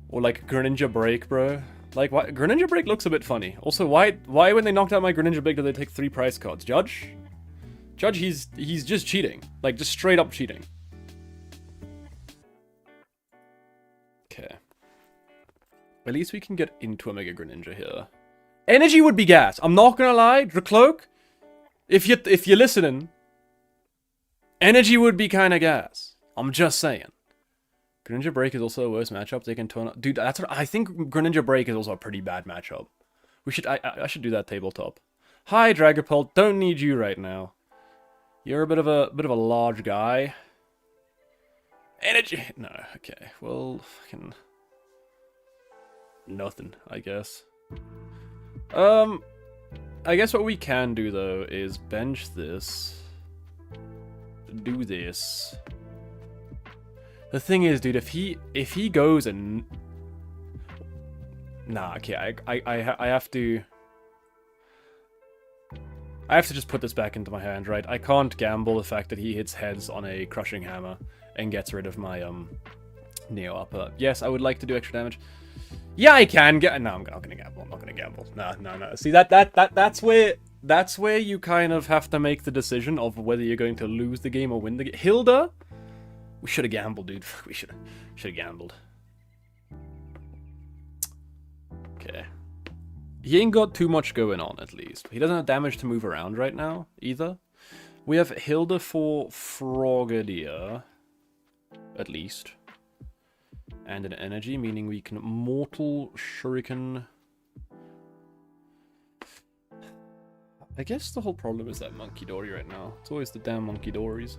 Or like Greninja Break, bro. Like, why? Greninja Break looks a bit funny. Also, why when they knocked out my Greninja Break did they take 3 prize cards? Judge? Judge, he's just cheating. Like, just straight up cheating. Okay. At least we can get into a Mega Greninja here. Energy would be gas. I'm not gonna lie, Dracloak. If you're listening, energy would be kind of gas. I'm just saying. Greninja Break is also a worse matchup. They can turn up. Dude, that's what I think. Greninja Break is also a pretty bad matchup. I should do that tabletop. Hi, Dragapult. Don't need you right now. You're a bit of a large guy. Energy. No. Okay. Well, fucking nothing, I guess. I guess what we can do though is bench this. Do this. The thing is, dude, if he goes and nah, okay, I have to just put this back into my hand, right? I can't gamble the fact that he hits heads on a crushing hammer and gets rid of my Neo Upper. Yes, I would like to do extra damage. Yeah, I can get. No, I'm not gonna gamble. I'm not gonna gamble. No. See that's where you kind of have to make the decision of whether you're going to lose the game or win the game. Hilda, we should have gambled, dude. We should have gambled. Okay. He ain't got too much going on, at least. He doesn't have damage to move around right now, either. We have Hilda for Frogadier, at least. And an energy, meaning we can Mortal Shuriken. I guess the whole problem is that Monkey Dory right now. It's always the damn Monkey Dories.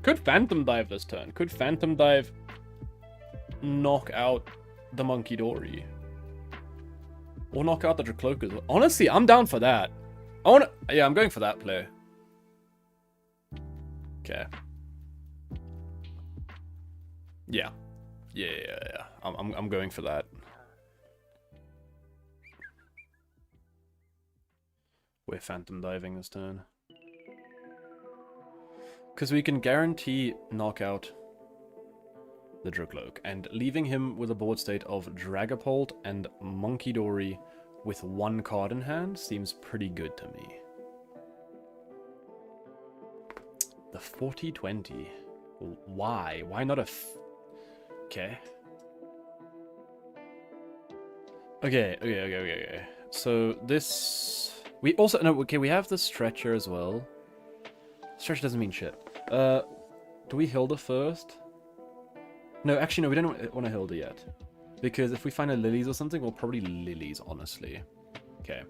Could Phantom Dive this turn. Could Phantom Dive knock out the Monkey Dory? Or knock out the Dracloak as well. Honestly, I'm down for that. Yeah, I'm going for that play. Okay. Yeah. I'm going for that. We're Phantom Diving this turn. Because we can guarantee knockout the Dracloak, and leaving him with a board state of Dragapult and Monkey Dory with 1 card in hand seems pretty good to me. The 40-20. Why? Why not a Okay. Okay. So this... We also... No, okay, we have the Stretcher as well. Stretcher doesn't mean shit. Do we Hilda first? No, actually, no, we don't want to Hilda yet. Because if we find a Lilies or something, we'll probably Lilies, honestly. Okay.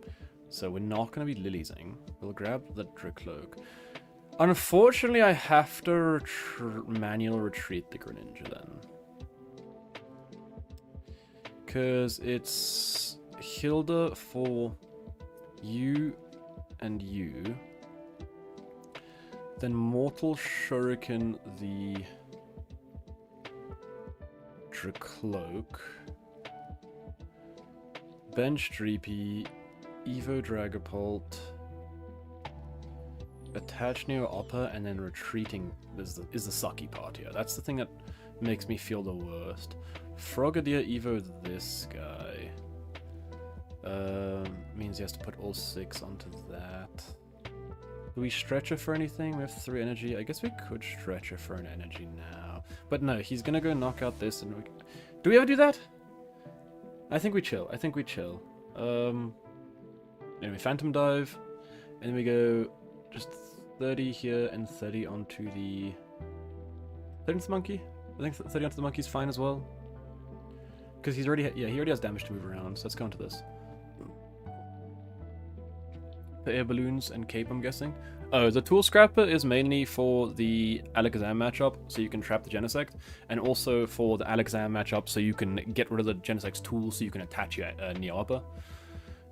So we're not going to be Liliesing. We'll grab the Dracloak. Unfortunately, I have to manual retreat the Greninja then. Because it's Hilda for you and you. Then Mortal Shuriken the Dracloak. Bench Dreepy. Evo Dragapult. Attach Neo Upper and then retreating is the sucky part here. That's the thing that makes me feel the worst. Frogadier Evo this guy. Means he has to put all 6 onto that. Do we Stretcher for anything? We have 3 energy. I guess we could Stretcher for an energy now. But no, he's gonna go knock out this and do we ever do that? I think we chill. Anyway, Phantom Dive. And then we go just 30 here and 30 onto the... 30 onto the monkey? I think 30 onto the monkey's fine as well. Because he's already... Yeah, he already has damage to move around, so let's go into this. The air balloons and cape, I'm guessing. Oh, the Tool Scrapper is mainly for the Alakazam matchup, so you can trap the Genesect. And also for the Alakazam matchup, so you can get rid of the Genesect's tool, so you can attach your Neo Upper.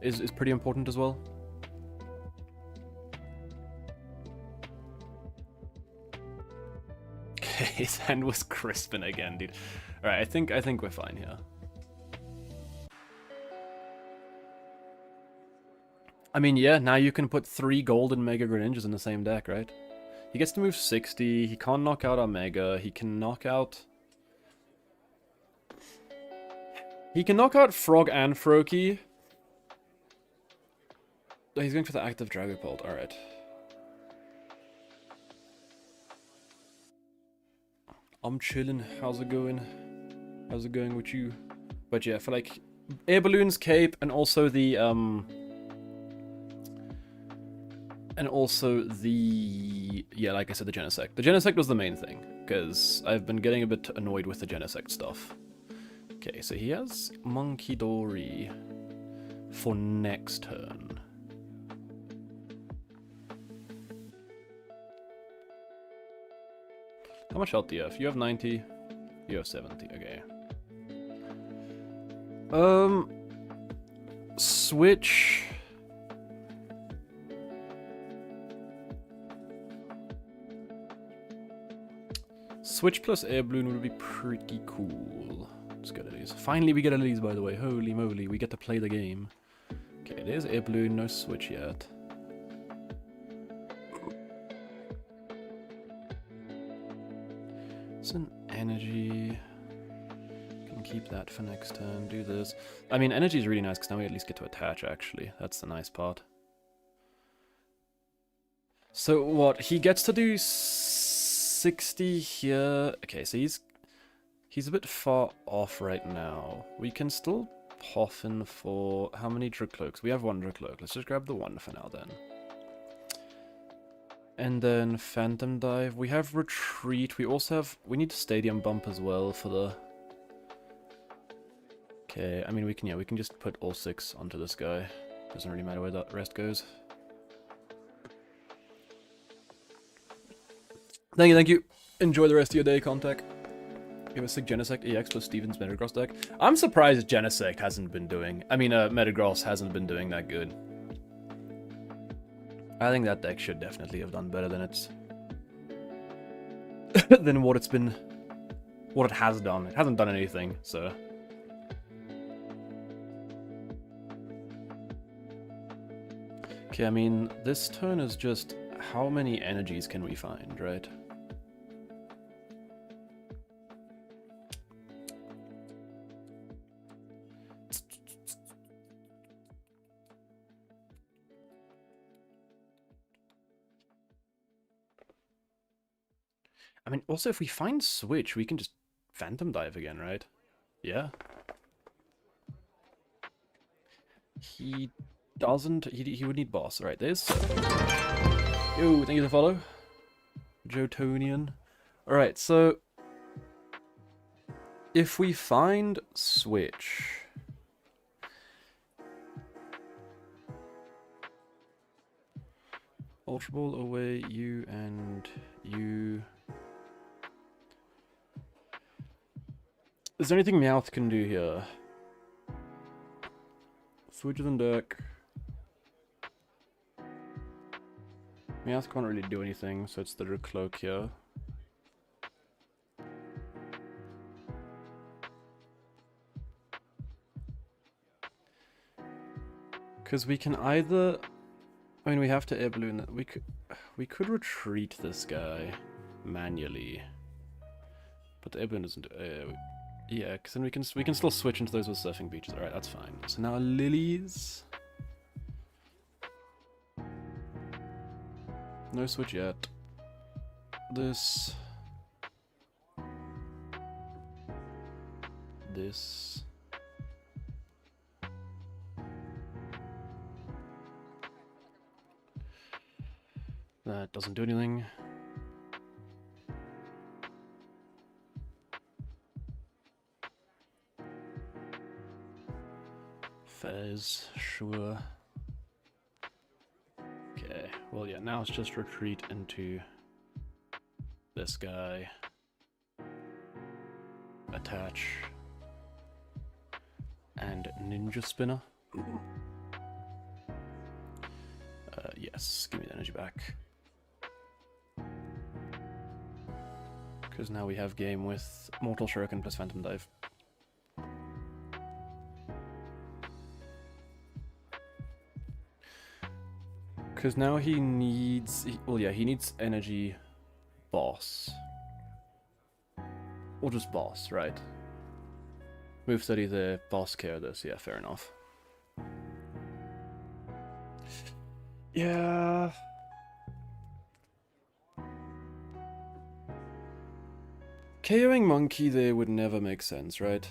Is pretty important as well. Okay. His hand was crisping again, dude. Alright, I think we're fine here. I mean, yeah, now you can put 3 golden Mega Greninjas in the same deck, right? He gets to move 60, he can't knock out our Mega, he can knock out... He can knock out Frog and Froakie. Oh, he's going for the active Dragapult, alright. I'm chilling, how's it going? How's it going with you? But yeah, for like... Air Balloon's Cape, and also the, yeah, like I said, the Genesect. The Genesect was the main thing, because I've been getting a bit annoyed with the Genesect stuff. Okay, so he has Monkey Dory for next turn. How much health do you have? You have 90, you have 70, okay. Switch... Switch plus Air Balloon would be pretty cool. Let's get Elise. Finally we get Elise, by the way. Holy moly, we get to play the game. Okay, there's Air Balloon, no Switch yet. It's an energy. Can keep that for next turn, do this. I mean, energy is really nice because now we at least get to attach, actually. That's the nice part. So what, he gets to do 60 here. Okay, so he's a bit far off right now. We can still Poffin for how many Dracloaks? We have 1 Dracloak. Let's just grab the 1 for now then. And then Phantom Dive. We have Retreat. We also have... We need Stadium Bump as well for the... Okay, I mean we can just put all 6 onto this guy. Doesn't really matter where the rest goes. Thank you, thank you. Enjoy the rest of your day, Contact. You have a sick Genesect EX plus Steven's Metagross deck. I'm surprised Genesect hasn't been doing... I mean, Metagross hasn't been doing that good. I think that deck should definitely have done better than it's... than what it's been... What it has done. It hasn't done anything, so... Okay, I mean, this turn is just... How many energies can we find, right? I mean, also, if we find Switch, we can just Phantom Dive again, right? Yeah. He doesn't... He would need Boss. Alright, there's... Yo, thank you for the follow. Jotonian. Alright, so... If we find Switch... Ultra Ball away, you and you... Is there anything Meowth can do here? Switches in deck. Meowth can't really do anything, so it's the Recloak here. Because we can either... I mean, we have to Air Balloon. We could retreat this guy manually. But the Air Balloon doesn't... yeah, because then we can still switch into those with Surfing Beaches. Alright, that's fine. So now Lilies. No switch yet. This. This. That doesn't do anything. Fez, sure. Okay, well yeah, now it's just retreat into this guy. Attach. And Ninja Spinner. Yes, give me the energy back. Because now we have game with Mortal Shuriken plus Phantom Dive. Because now he needs... Well, yeah, he needs energy boss. Or just boss, right? Move study the boss care this. Yeah, fair enough. Yeah... KOing Monkey there would never make sense, right?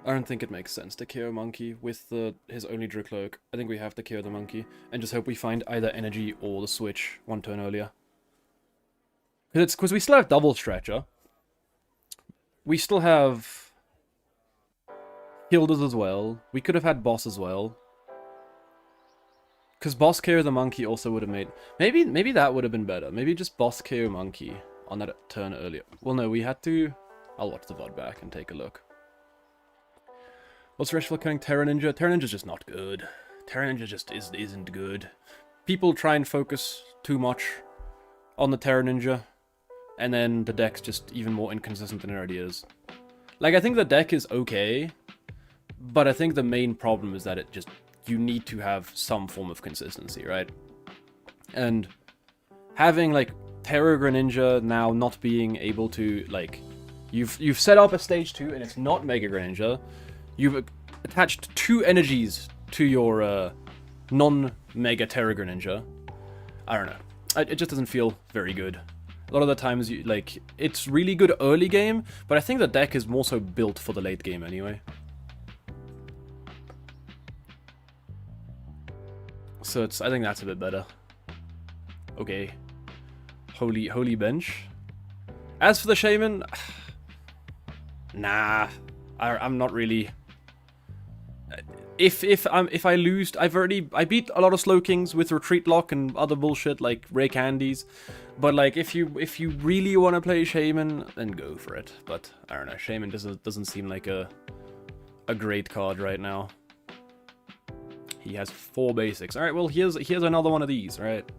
I don't think it makes sense to KO Monkey with his only Dracloak. I think we have to KO the Monkey and just hope we find either energy or the switch one turn earlier. Because we still have double Stretcher. We still have Hilders as well. We could have had Boss as well. Because Boss KO the Monkey also would have made... Maybe that would have been better. Maybe just Boss KO Monkey on that turn earlier. Well, no, we had to... I'll watch the VOD back and take a look. What's the rest for killing Terra Ninja? Terra Ninja's just not good. Terra Ninja just isn't good. People try and focus too much on the Terra Ninja, and then the deck's just even more inconsistent than it already is. Like, I think the deck is okay, but I think the main problem is that it just... You need to have some form of consistency, right? And having, like, Terra Greninja now not being able to, like... You've set up a stage 2 and it's not Mega Greninja. You've attached 2 energies to your non-Mega Terra Greninja. I don't know. It just doesn't feel very good. A lot of the times, it's really good early game, but I think the deck is more so built for the late game anyway. So I think that's a bit better. Okay. Holy bench. As for the Shaman, nah, I'm not really. If I lose, I beat a lot of Slowkings with Retreat Lock and other bullshit like Ray Candies, but like if you really want to play Shaman, then go for it. But I don't know, Shaman doesn't seem like a great card right now. He has 4 basics. All right, well here's another one of these, right?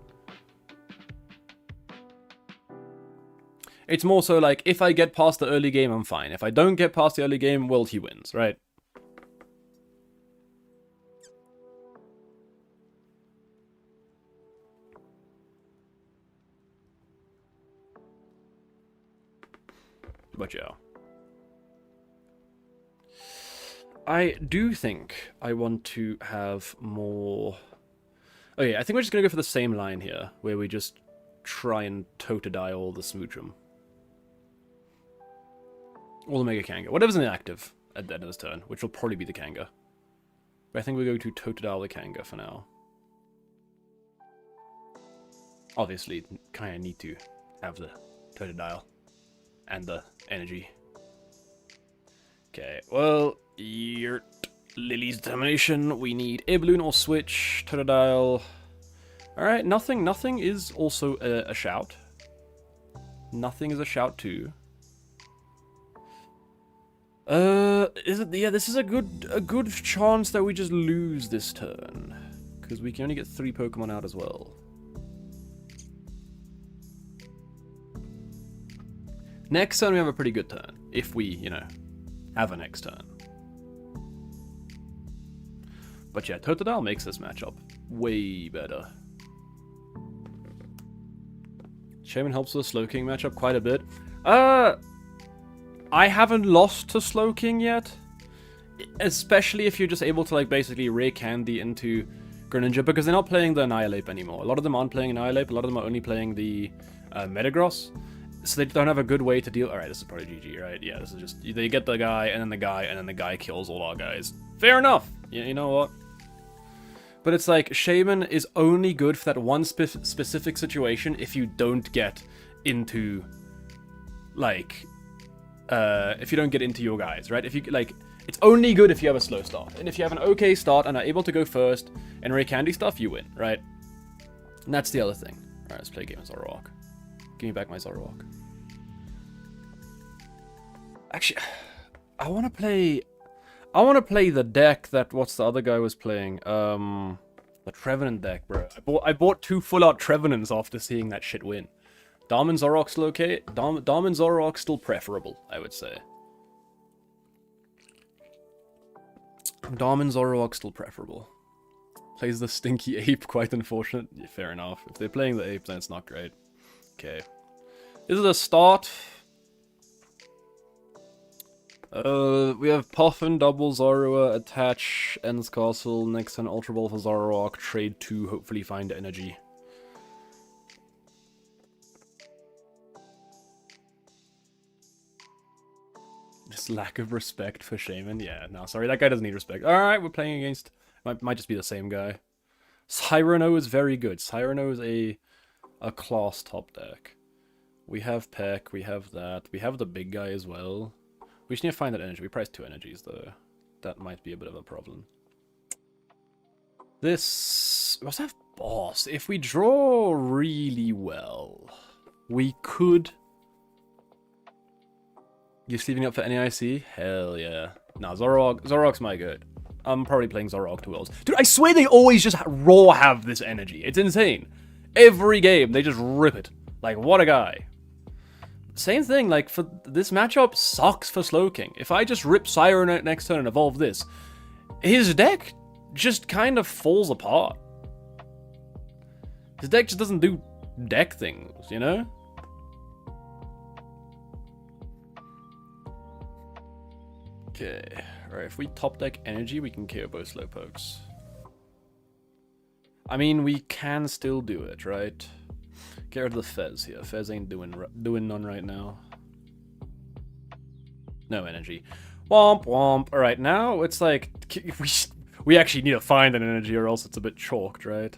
It's more so like, if I get past the early game, I'm fine. If I don't get past the early game, well, he wins, right? But yeah. I do think I want to have more... Okay, I think we're just going to go for the same line here, where we just try and Totodile all the Smoochum. Or the Mega Kanga. Whatever's inactive at the end of this turn, which will probably be the Kanga. But I think we're going to Totodile the Kanga for now. Obviously, kind of need to have the Totodile and the energy. Okay, well, Lily's Determination. We need Air Balloon or Switch, Totodile. Alright, nothing is also a shout. Nothing is a shout too. Yeah, this is a good chance that we just lose this turn. Because we can only get 3 Pokemon out as well. Next turn we have a pretty good turn. If we, have a next turn. But yeah, Totodile makes this matchup way better. Shaman helps with the Slowking matchup quite a bit. I haven't lost to Slowking yet. Especially if you're just able to, basically Rare Candy into Greninja, because they're not playing the Annihilate anymore. A lot of them aren't playing Annihilate, a lot of them are only playing the Metagross. So they don't have a good way to deal... Alright, this is probably GG, right? Yeah, this is just... They get the guy, and then the guy, and then the guy kills all our guys. Fair enough! You know what? But it's like, Shaman is only good for that one specific situation if you don't get into, if you don't get into your guys, right? If you, it's only good if you have a slow start. And if you have an okay start and are able to go first and Ray Candy stuff, you win, right? And that's the other thing. Alright, let's play a game of Zoroark. Give me back my Zoroark. Actually, I want to play the deck that, what's the other guy was playing? The Trevenant deck, bro. I bought 2 full-out Trevenants after seeing that shit win. Dom and Zorok still okay? Dom and Zorok still preferable, I would say. Dom and Zorok still preferable. Plays the stinky ape, quite unfortunate. Yeah, fair enough. If they're playing the ape, then it's not great. Okay. This is a start. We have Puffin, double Zorua, attach, ends castle, next turn Ultra Ball for Zorok, trade 2, hopefully find energy. Just lack of respect for Shaman. Yeah, no, sorry, that guy doesn't need respect. Alright, we're playing against... Might just be the same guy. Cyrano is very good. Cyrano is a class top deck. We have Peck, we have that. We have the big guy as well. We just need to find that energy. We priced 2 energies, though. That might be a bit of a problem. This... What's that boss? If we draw really well, we could... You sleeping up for NAIC? Hell yeah. Nah, Zorok's my good. I'm probably playing Zorok to Wills. Dude, I swear they always just raw have this energy. It's insane. Every game, they just rip it. Like, what a guy. Same thing, like, for this matchup sucks for Slowking. If I just rip Siren next turn and evolve this, his deck just kind of falls apart. His deck just doesn't do deck things, you know? Okay, alright, if we top deck energy, we can KO both Slowpokes. I mean, we can still do it, right? Get rid of the Fez here. Fez ain't doing none right now. No energy. Womp womp. Alright, now it's like... We actually need to find an energy or else it's a bit chalked, right?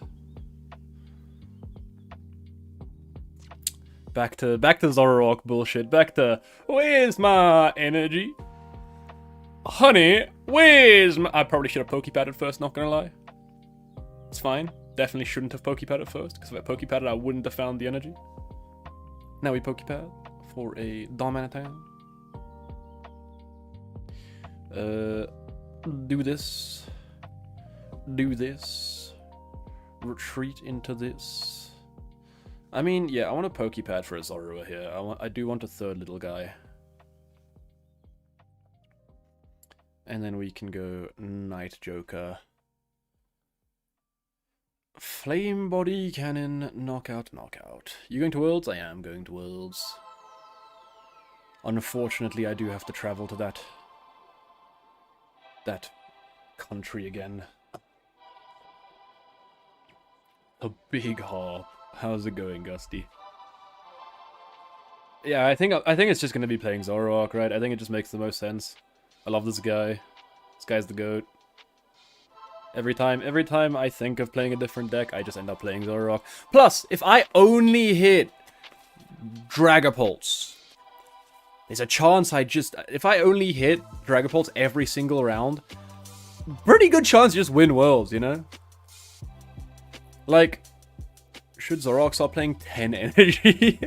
Back to Zorok bullshit. Back to... Where's my energy? Honey, where's my... I probably should have Pokepadded first, not gonna lie. It's fine. Definitely shouldn't have Pokepadded first, because if I Pokepadded, I wouldn't have found the energy. Now we Pokepad for a Dominatan. Do this. Do this. Retreat into this. I mean, yeah, I want a Pokepad for a Zorua here. I do want a third little guy. And then we can go Night Joker. Flame Body Cannon, Knockout, Knockout. You going to Worlds? I am going to Worlds. Unfortunately, I do have to travel to that country again. A big harp. How's it going, Gusty? Yeah, I think it's just gonna be playing Zorok, right? I think it just makes the most sense. I love this guy. This guy's the GOAT. Every time I think of playing a different deck, I just end up playing Zorok. Plus, if I only hit Dragapulse, there's a chance if I only hit Dragapulse every single round, pretty good chance to just win Worlds, you know? Like, should Zorok start playing 10 energy?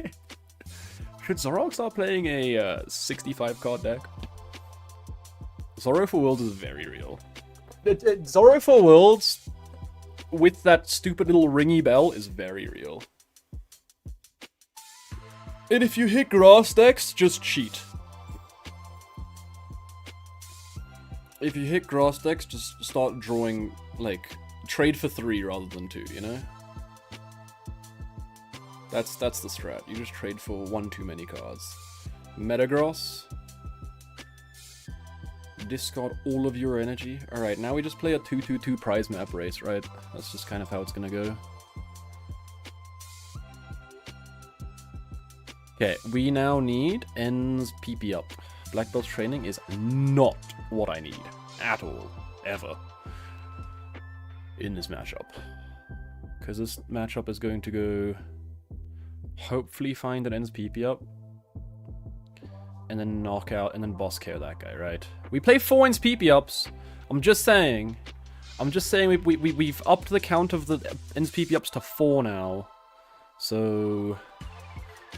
Should Zorok start playing a 65 card deck? Zoro for Worlds is very real. Zoro for Worlds with that stupid little ringy bell is very real. And if you hit grass decks, just cheat. If you hit grass decks, just start drawing, like, trade for 3 rather than 2, you know? That's the strat. You just trade for 1 too many cards. Metagross. Discard all of your energy. Alright, now we just play a 2-2-2 prize map race, right? That's just kind of how it's gonna go. Okay, we now need N's PP up. Black Belt's training is not what I need. At all. Ever. In this matchup. Because this matchup is going to go... Hopefully find an N's PP up. And then knock out, and then boss KO that guy, right? We play 4 N's PP ups. I'm just saying we've upped the count of the N's PP ups to 4 now. So...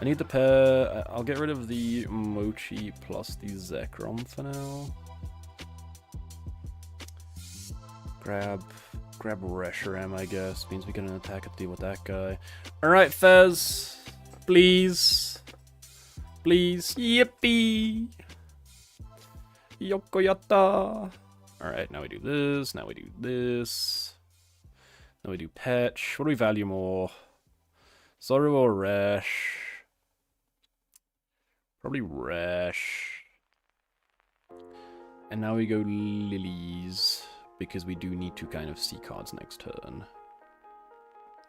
I need the pair. I'll get rid of the Mochi plus the Zekrom for now. Grab Reshiram, I guess. Means we can attack and deal with that guy. Alright, Fez. Please. Please. Yippee. Yokoyata. Alright, now we do this. Now we do this. Now we do Petch. What do we value more? Zoru or Resh? Probably Resh. And now we go Lilies. Because we do need to kind of see cards next turn.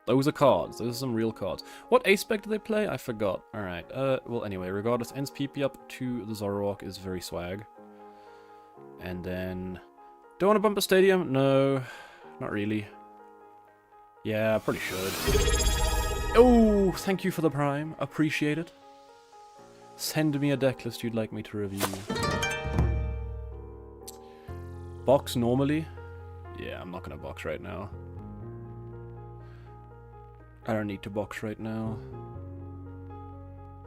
Those are cards. Those are some real cards. What aspect do they play? I forgot. Alright. Well, anyway, regardless, ends PP up to the Zoroark is very swag. And then... Do I want to bump a stadium? No. Not really. Yeah, probably should. Oh, thank you for the prime. Appreciate it. Send me a deck list you'd like me to review. Box normally? Yeah, I'm not gonna box right now. I don't need to box right now.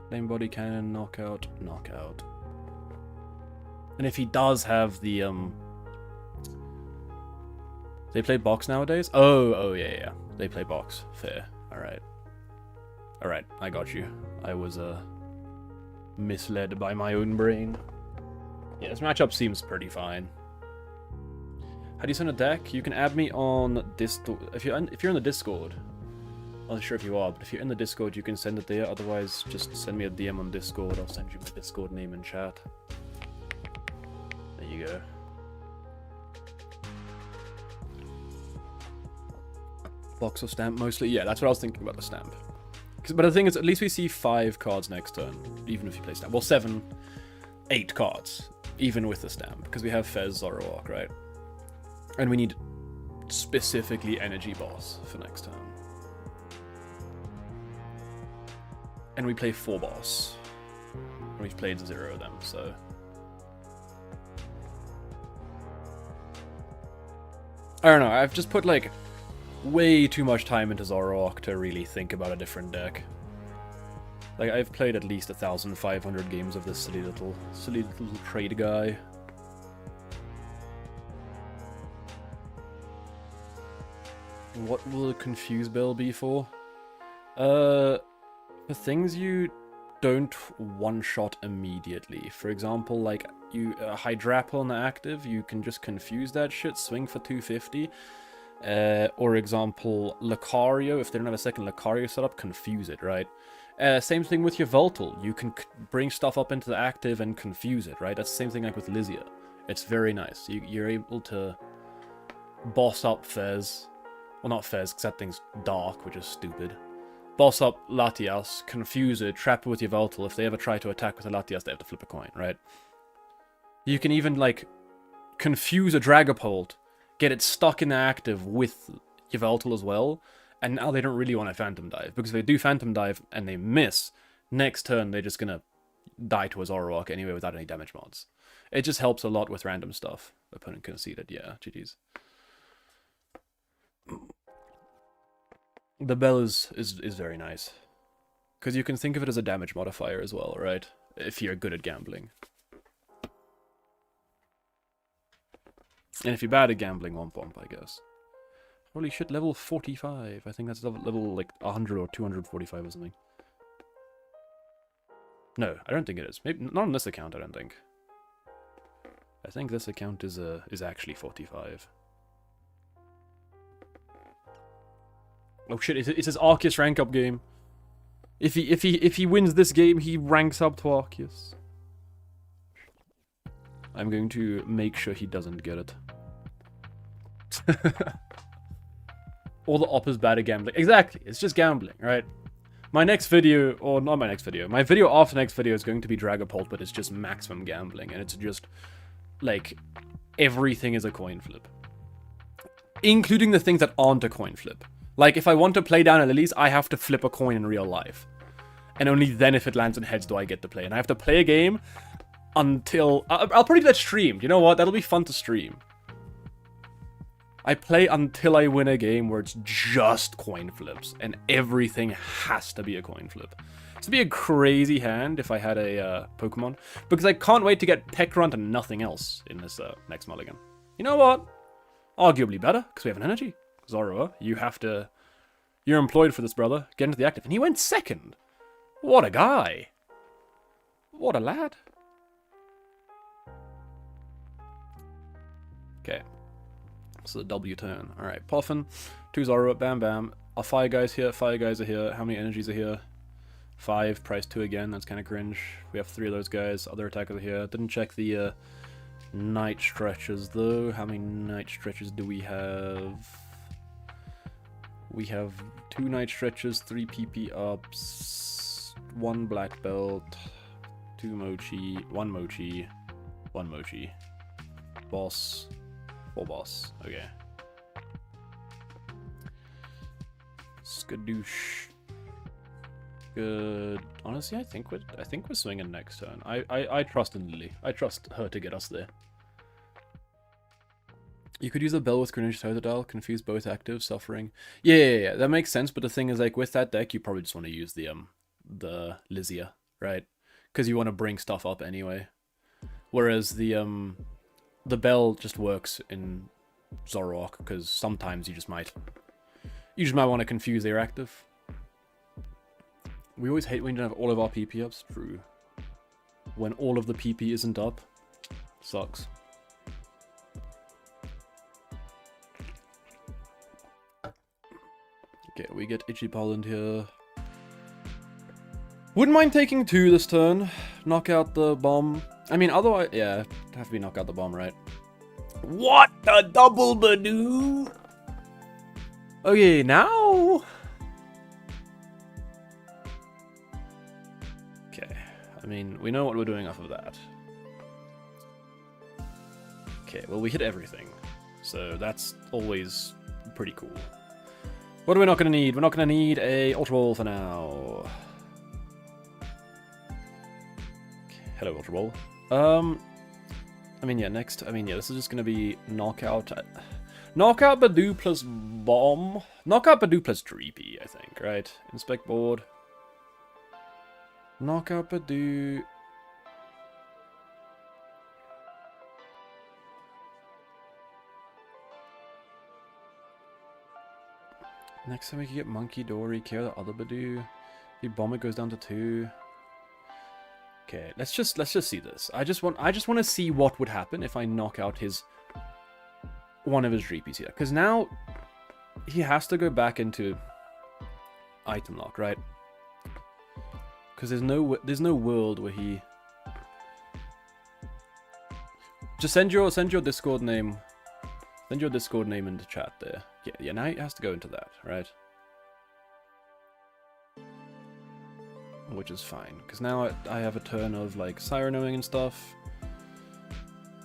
Flame Body Cannon, knockout, knockout. And if he does have the, They play box nowadays? Oh, yeah. They play box. Fair. Alright. Alright, I got you. I was, misled by my own brain. Yeah, this matchup seems pretty fine. How do you send a deck? You can add me on Discord. If you're in the Discord. I'm not sure if you are, but if you're in the Discord, you can send it there. Otherwise, just send me a DM on Discord. I'll send you my Discord name in chat. There you go. Box or stamp mostly? Yeah, that's what I was thinking about the stamp. But the thing is, at least we see 5 cards next turn, even if you play stamp. Well, 7, 8 cards, even with the stamp, because we have Fez, Zoroark, right? And we need specifically Energy Boss for next turn. And we play 4 Boss. And we've played 0 of them, so... I don't know, I've just put, like, way too much time into Zoroark to really think about a different deck. Like, I've played at least 1,500 games of this silly little trade guy. What will the Confuse Bell be for? For things you don't one-shot immediately. For example, like, you Hydrapple on the active, you can just confuse that shit, swing for 250. Or example, Lucario, if they don't have a second Lucario set up, confuse it, right? Same thing with your Voltal. You can bring stuff up into the active and confuse it, right? That's the same thing like with Lysia. It's very nice. You're able to boss up Fez. Well, not Fez, because that thing's dark, which is stupid. Boss up Latias, confuse it, trap it with your Voltal. If they ever try to attack with a Latias, they have to flip a coin, right? You can even, like, confuse a Dragapult, get it stuck in the active with your Voltal as well, and now they don't really want to Phantom Dive, because if they do Phantom Dive and they miss, next turn they're just gonna die to a Zoroark anyway without any damage mods. It just helps a lot with random stuff. Opponent conceded, yeah, GG's. The bell is very nice. Because you can think of it as a damage modifier as well, right? If you're good at gambling. And if you're bad at gambling, womp, I guess. Holy shit, level 45. I think that's level like 100 or 245 or something. No, I don't think it is. Maybe not on this account, I don't think. I think this account is actually 45. Oh shit, it's his Arceus rank up game. If he wins this game, he ranks up to Arceus. I'm going to make sure he doesn't get it. All the op is bad at gambling. Exactly, it's just gambling, right? My next video, or not my next video, my video after next video is going to be Dragapult, but it's just maximum gambling, and it's just, like, everything is a coin flip. Including the things that aren't a coin flip. Like, if I want to play down a Lilies, I have to flip a coin in real life. And only then, if it lands in heads, do I get to play. And I have to play a game until... I'll probably do that streamed. You know what? That'll be fun to stream. I play until I win a game where it's just coin flips. And everything has to be a coin flip. This would be a crazy hand if I had a Pokemon. Because I can't wait to get Pekrunt and nothing else in this next mulligan. You know what? Arguably better, because we have an energy. Zoroa, you're employed for this, brother. Get into the active. And he went second. What a guy! What a lad! Okay. So the W turn. Alright, Puffin. 2 Zoro, bam bam. Our fire guys here, fire guys are here. How many energies are here? 5, price 2 again, that's kind of cringe. We have 3 of those guys, other attackers are here. Didn't check the night stretches though. How many night stretches do we have? We have 2 night stretches, 3 PP ups, 1 black belt, 2 mochi, 1 mochi, 1 mochi. Boss, 4 boss, okay. Skadoosh. Good. Honestly, I think we're swinging next turn. I trust in Lily. I trust her to get us there. You could use a bell with Greninja Totodile, confuse both active, suffering. Yeah, that makes sense. But the thing is, like with that deck, you probably just want to use the Lizia, right? Because you want to bring stuff up anyway. Whereas the bell just works in Zoroark because sometimes you just might want to confuse their active. We always hate when you don't have all of our PP ups. True. When all of the PP isn't up. Sucks. Okay, we get Itchy Poland here. Wouldn't mind taking 2 this turn. Knock out the bomb. I mean, otherwise, yeah, have to be knock out the bomb, right? What the double badoo? Okay, now... I mean, we know what we're doing off of that. Okay, well we hit everything. So that's always pretty cool. What are we not going to need? We're not going to need a Ultra Ball for now. Okay, hello, Ultra Ball. I mean, yeah, next... I mean, yeah, this is just going to be Knockout... Knockout Badoo plus Bomb. Knockout Badoo plus Dreepy, I think, right? Inspect board. Knockout Badoo. Next time we can get Monkey Dory, kill the other Badoo. The bomber goes down to 2. Okay, let's just see this. I just want to see what would happen if I knock out one of his Dreepies here. Because now he has to go back into item lock, right? Because there's no world where he... Just send your Discord name. Send your Discord name into chat there. Yeah, now he has to go into that, right? Which is fine, because now I have a turn of like Sirenoming and stuff.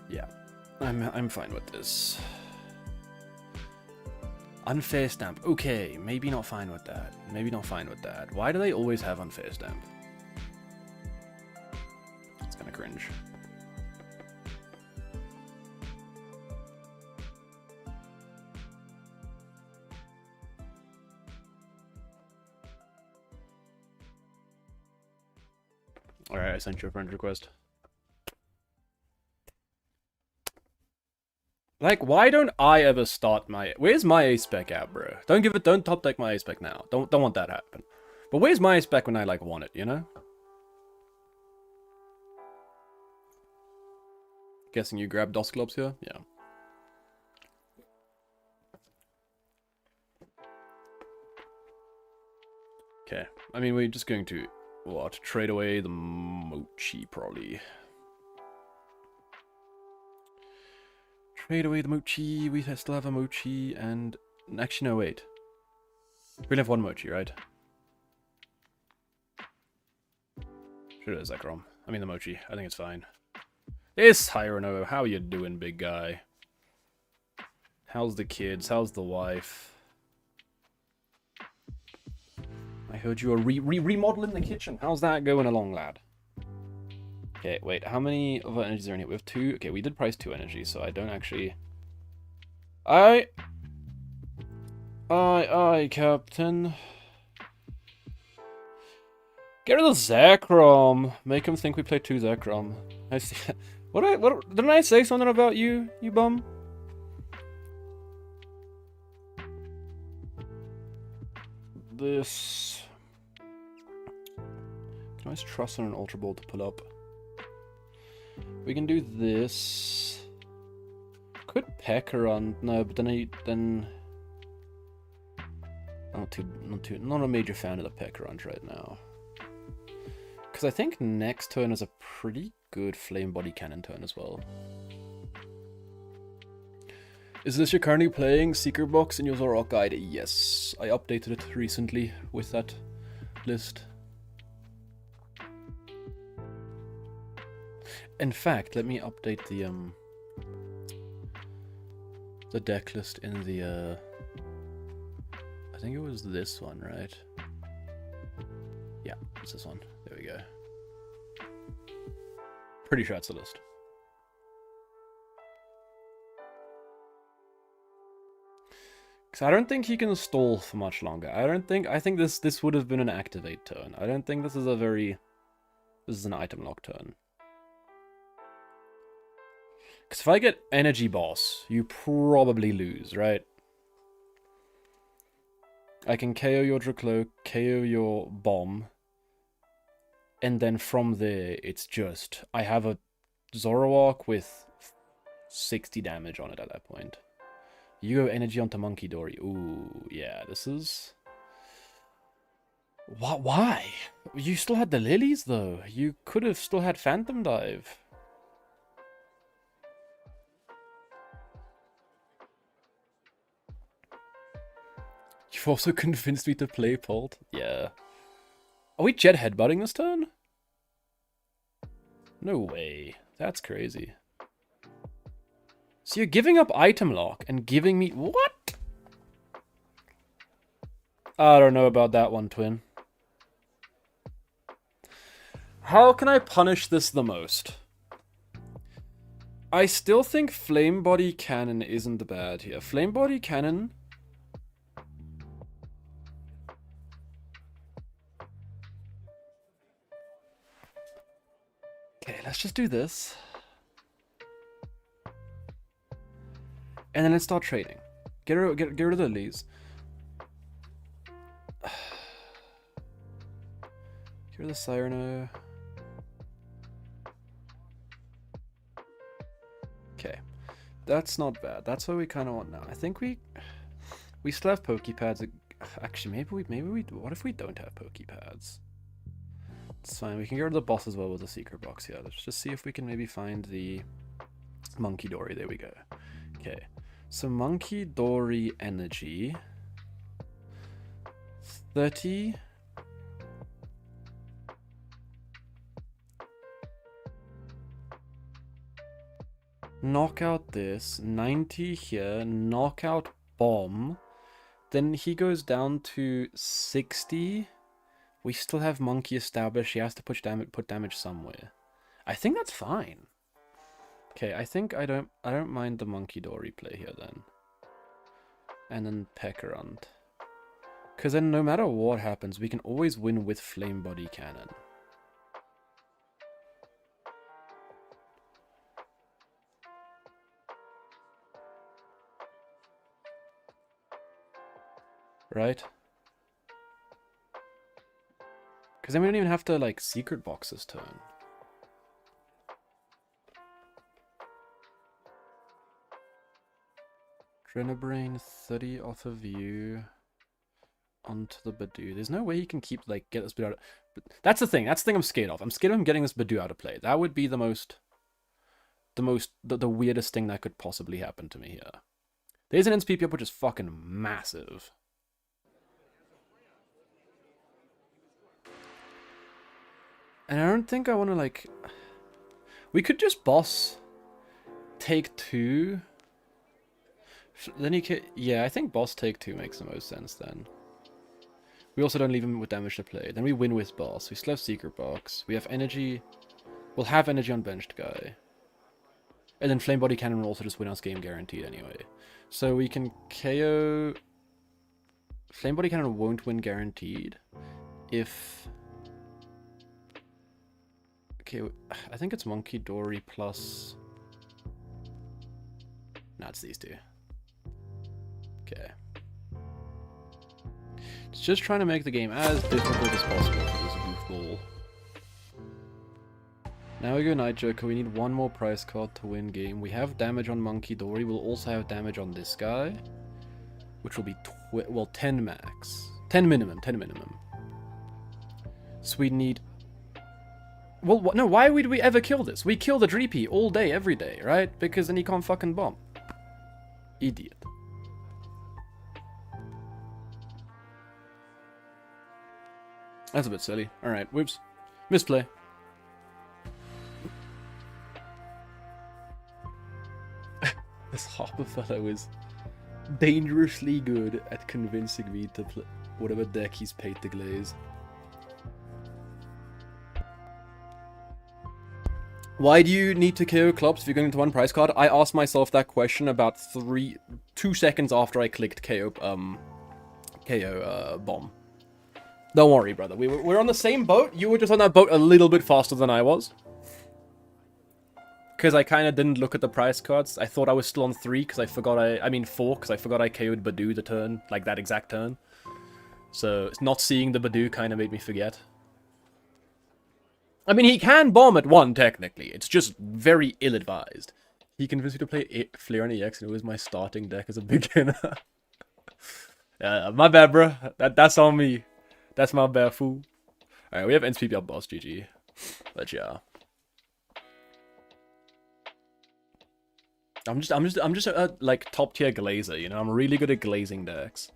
Yeah, I'm fine with this. Unfair stamp. Okay, maybe not fine with that. Maybe not fine with that. Why do they always have unfair stamp? It's kind of cringe. Alright, I sent you a friend request. Like, why don't I ever start my... Where's my ace spec at, bro? Don't top deck my ace spec now. Don't want that to happen. But where's my ace spec when I, like, want it, you know? Guessing you grabbed Dusclops here? Yeah. Okay. I mean, we're just going to... What? Trade away the Mochi, probably. Trade away the Mochi. We still have a Mochi, and... Actually, no, wait. We only have 1 Mochi, right? Should have Zekrom. I mean the Mochi. I think it's fine. It's Hirono. How you doing, big guy? How's the kids? How's the wife? I heard you are remodeling the kitchen. How's that going along, lad? Okay, wait. How many of our energies are in here? We have 2. Okay, we did price 2 energies, so I don't actually... Aye, Captain. Get rid of Zekrom. Make him think we play 2 Zekrom. I see. What? Didn't I say something about you, you bum? Can always trust on an Ultra Ball to pull up. We can do this. Could Pecker on no, but then not a major fan of the Pecker right now. Because I think next turn is a pretty good Flame Body Cannon turn as well. Is this you're currently playing Secret Box in your Zoroark guide? Yes, I updated it recently with that list. In fact, let me update the deck list in the I think it was this one, right? Yeah, it's this one. There we go. Pretty sure that's the list. Because I don't think he can stall for much longer. I think this would have been an activate turn. I don't think this is an item lock turn. Because if I get Energy Boss, you probably lose, right? I can KO your Dracloak, KO your Bomb, and then from there, it's just... I have a Zoroark with 60 damage on it at that point. You go Energy onto Monkey Dory. Ooh, yeah, this is... What? Why? You still had the Lilies, though. You could have still had Phantom Dive. You've also convinced me to play Pult. Yeah. Are we Jet Headbutting this turn? No way. That's crazy. So you're giving up item lock and giving me... What? I don't know about that one, Twin. How can I punish this the most? I still think Flame Body Cannon isn't bad here. Flame Body Cannon... Okay, let's just do this. And then let's start trading. Get rid of the Lilies. Get rid of the Cyrano. Okay. That's not bad. That's what we kind of want now. I think we still have Pokepads. Actually, maybe we. What if we don't have Pokepads? It's fine. We can get rid of the boss as well with the secret box here. Let's just see if we can maybe find the Monkey Dory. There we go. Okay. So Monkey Dory energy. 30. Knock out this. 90 here. Knock out bomb. Then he goes down to 60. We still have Monkey established. He has to put damage somewhere. I think that's fine. Okay, I think I don't mind the Monkey Dory play here then. And then Pekarunt. Because then no matter what happens, we can always win with Flame Body Cannon. Right? Because then we don't even have to, like, secret box this turn. Drenabrain, 30 off of you. Onto the Badoo. There's no way he can keep, like, get this Badoo out of... That's the thing. That's the thing I'm scared of. I'm scared of him getting this Badoo out of play. That would be the weirdest thing that could possibly happen to me here. There's an NSPP up which is fucking massive. And I don't think I want to, like... We could just boss take 2. Then he can... Yeah, I think boss take 2 makes the most sense then. We also don't leave him with damage to play. Then we win with boss. We still have secret box. We have energy. We'll have energy on benched guy. And then Flame Body Cannon will also just win us game guaranteed anyway. So we can KO... Flame Body Cannon won't win guaranteed. If... Okay, I think it's Monkey Dory plus... No, it's these two. Okay. It's just trying to make the game as difficult as possible for this goofball. Now we go Night Joker. We need one more prize card to win game. We have damage on Monkey Dory. We'll also have damage on this guy, which will be 10 max. 10 minimum. 10 minimum. So we need... Well, no, why would we ever kill this? We kill the Dreepy all day, every day, right? Because then he can't fucking bomb. Idiot. That's a bit silly. Alright, whoops. Misplay. This Harper fellow is dangerously good at convincing me to play whatever deck he's paid to glaze. Why do you need to KO clubs if you're going into one prize card? I asked myself that question about 2 seconds after I clicked KO bomb. Don't worry, brother. We're on the same boat. You were just on that boat a little bit faster than I was. Because I kind of didn't look at the prize cards. I thought I was still on 3 because I forgot 4 because I forgot I KO'd Badoo the turn, like that exact turn. So not seeing the Badoo kind of made me forget. I mean, he can bomb at 1, technically. It's just very ill-advised. He convinced me to play Flair and EX, and it was my starting deck as a beginner. My bad, bro. That's on me. That's my bad, fool. Alright, we have NSPP up boss, GG. But yeah. I'm just a, like, top-tier glazer, you know? I'm really good at glazing decks.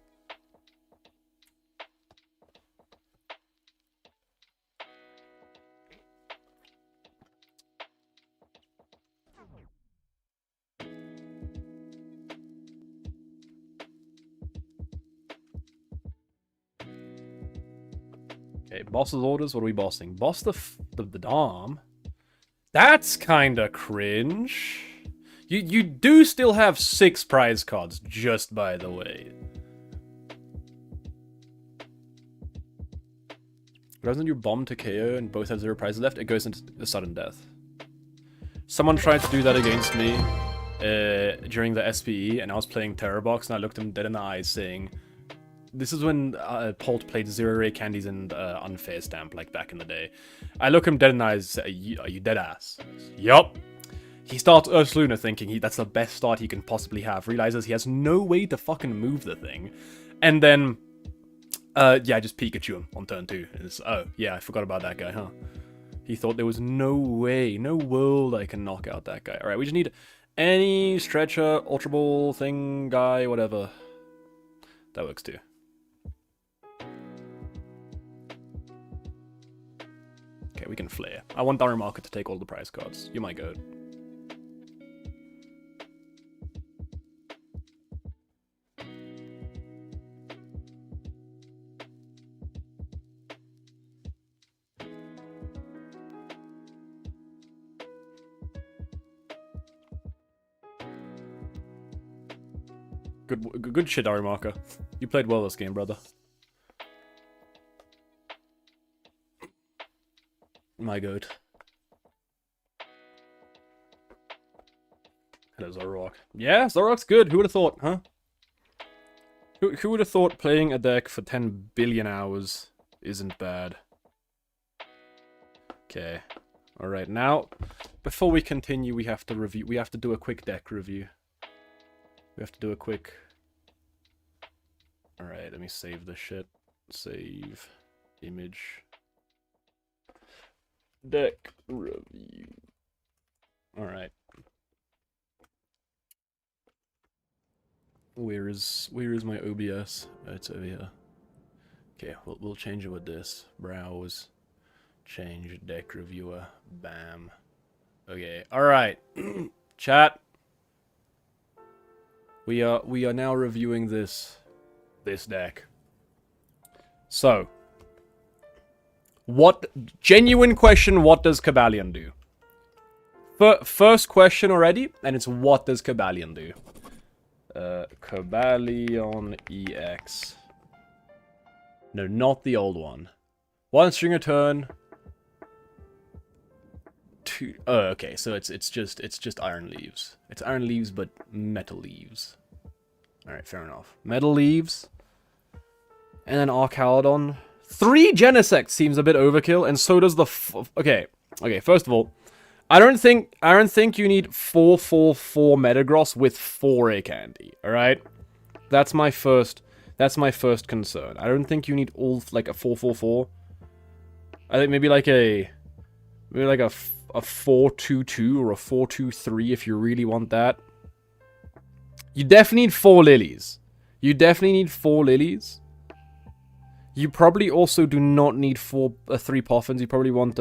Okay, boss's orders. What are we bossing? Boss the Dom. That's kinda cringe. You do still have 6 prize cards, just by the way. Rather than you bomb to KO and both have 0 prizes left, it goes into the sudden death. Someone tried to do that against me during the SPE, and I was playing Terror Box, and I looked him dead in the eyes saying, this is when Polt played 0 Ray Candies and Unfair Stamp, like back in the day. I look him dead in the eyes and say, are you dead ass? Yup. He starts Ursaluna thinking that's the best start he can possibly have. Realizes he has no way to fucking move the thing. And then, yeah, just Pikachu him on turn 2. And it's, oh, yeah, I forgot about that guy, huh? He thought there was no way, no world I can knock out that guy. Alright, we just need any stretcher, Ultra Ball thing, guy, whatever. That works too. Okay, we can flare. I want Darumaka to take all the prize cards. You might go. Good shit, Darumaka. You played well this game, brother. My god. Hello, Zorok. Yeah, Zorok's good. Who would have thought, huh? Who would have thought playing a deck for 10 billion hours isn't bad? Okay. Alright, now, before we continue, we have to review. We have to do a quick deck review. We have to do a quick... Alright, let me save this shit. Save. Image. Deck review. Alright. Where is my OBS? Oh, it's over here. Okay, we'll change it with this. Browse. Change deck reviewer. Bam. Okay, alright. Chat. We are now reviewing this deck. So, genuine question, what does Kabalion do? First question already, and it's what does Kabalion do? Kabalion EX. No, not the old one. 1 string a turn. 2. Oh, okay, so it's just Iron Leaves. It's Iron Leaves, but Metal Leaves. Alright, fair enough. Metal Leaves. And then Archaladon. 3 Genesect seems a bit overkill, and so does the... Okay, first of all, I don't think you need 444 Metagross with 4 candy. All right, that's my first concern. I don't think you need all like a 444. I think maybe like a 422 or a 423 if you really want that. You definitely need 4 lilies. You definitely need 4 lilies. You probably also do not need 3 Poffins. You probably want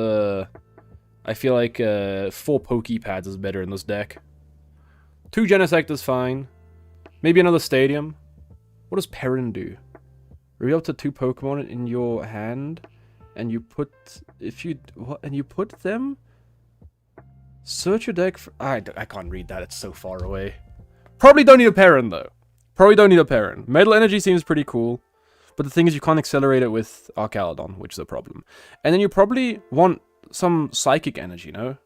I feel like 4 Pokepads is better in this deck. 2 Genesect is fine. Maybe another Stadium. What does Perrin do? Reveal up to 2 Pokemon in your hand, and you put put them. Search your deck for. I can't read that. It's so far away. Probably don't need a Perrin though. Probably don't need a Perrin. Metal Energy seems pretty cool, but the thing is you can't accelerate it with Archaludon, which is a problem. And then you probably want some Psychic Energy, no?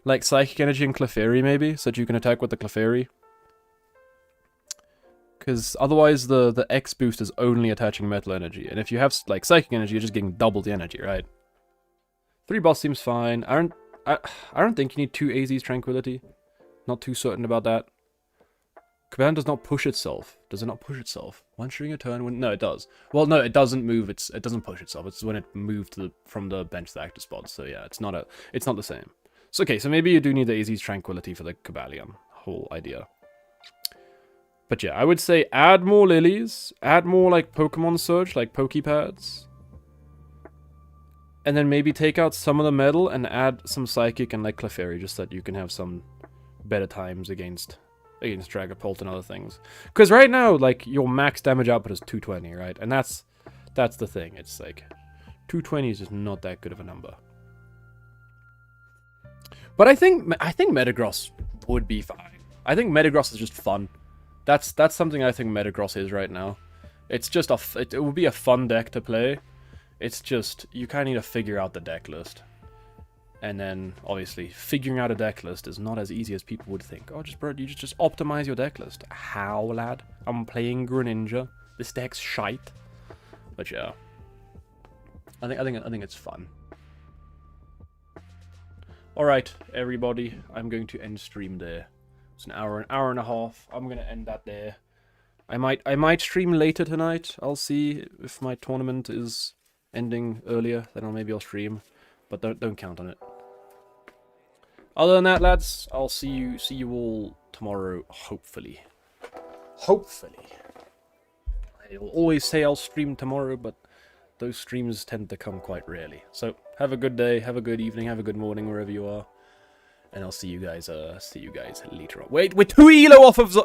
Like Psychic Energy and Clefairy maybe, so that you can attack with the Clefairy. Because otherwise the X boost is only attaching Metal Energy. And if you have like Psychic Energy, you're just getting double the energy, right? 3 boss seems fine. I don't think you need 2 AZ's Tranquility. Not too certain about that. Command does not push itself. Does it not push itself? Once during a turn when... No, it does. Well, no, it doesn't move. It doesn't push itself. It's when it moved from the bench to the active spot. So yeah, it's not the same. So okay, so maybe you do need the AZ's Tranquility for the Cobalion whole idea. But yeah, I would say add more lilies, add more like Pokemon Search, like Pokepads. And then maybe take out some of the metal and add some Psychic and like Clefairy, just so that you can have some better times against Dragapult and other things. Because right now, like, your max damage output is 220, right? And that's the thing. It's like, 220 is just not that good of a number. But I think Metagross would be fine. I think Metagross is just fun. That's something I think Metagross is right now. It's just it would be a fun deck to play. It's just, you kind of need to figure out the deck list. And then, obviously, figuring out a deck list is not as easy as people would think. Oh, you just optimize your deck list. How, lad? I'm playing Greninja. This deck's shite. But yeah, I think it's fun. All right, everybody, I'm going to end stream there. It's an hour and a half. I'm gonna end that there. I might stream later tonight. I'll see if my tournament is ending earlier. Then maybe I'll stream, but don't count on it. Other than that, lads, I'll see you all tomorrow, hopefully. Hopefully. I'll always say I'll stream tomorrow, but those streams tend to come quite rarely. So have a good day, have a good evening, have a good morning wherever you are, and I'll see you guys later on. Wait, we're 2 elo off of.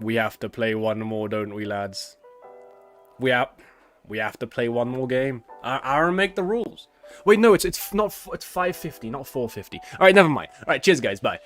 We have to play one more, don't we, lads? We have to play one more game. Aaron, make the rules. Wait, no, it's 550, not 450. All right, never mind. All right, cheers, guys. Bye.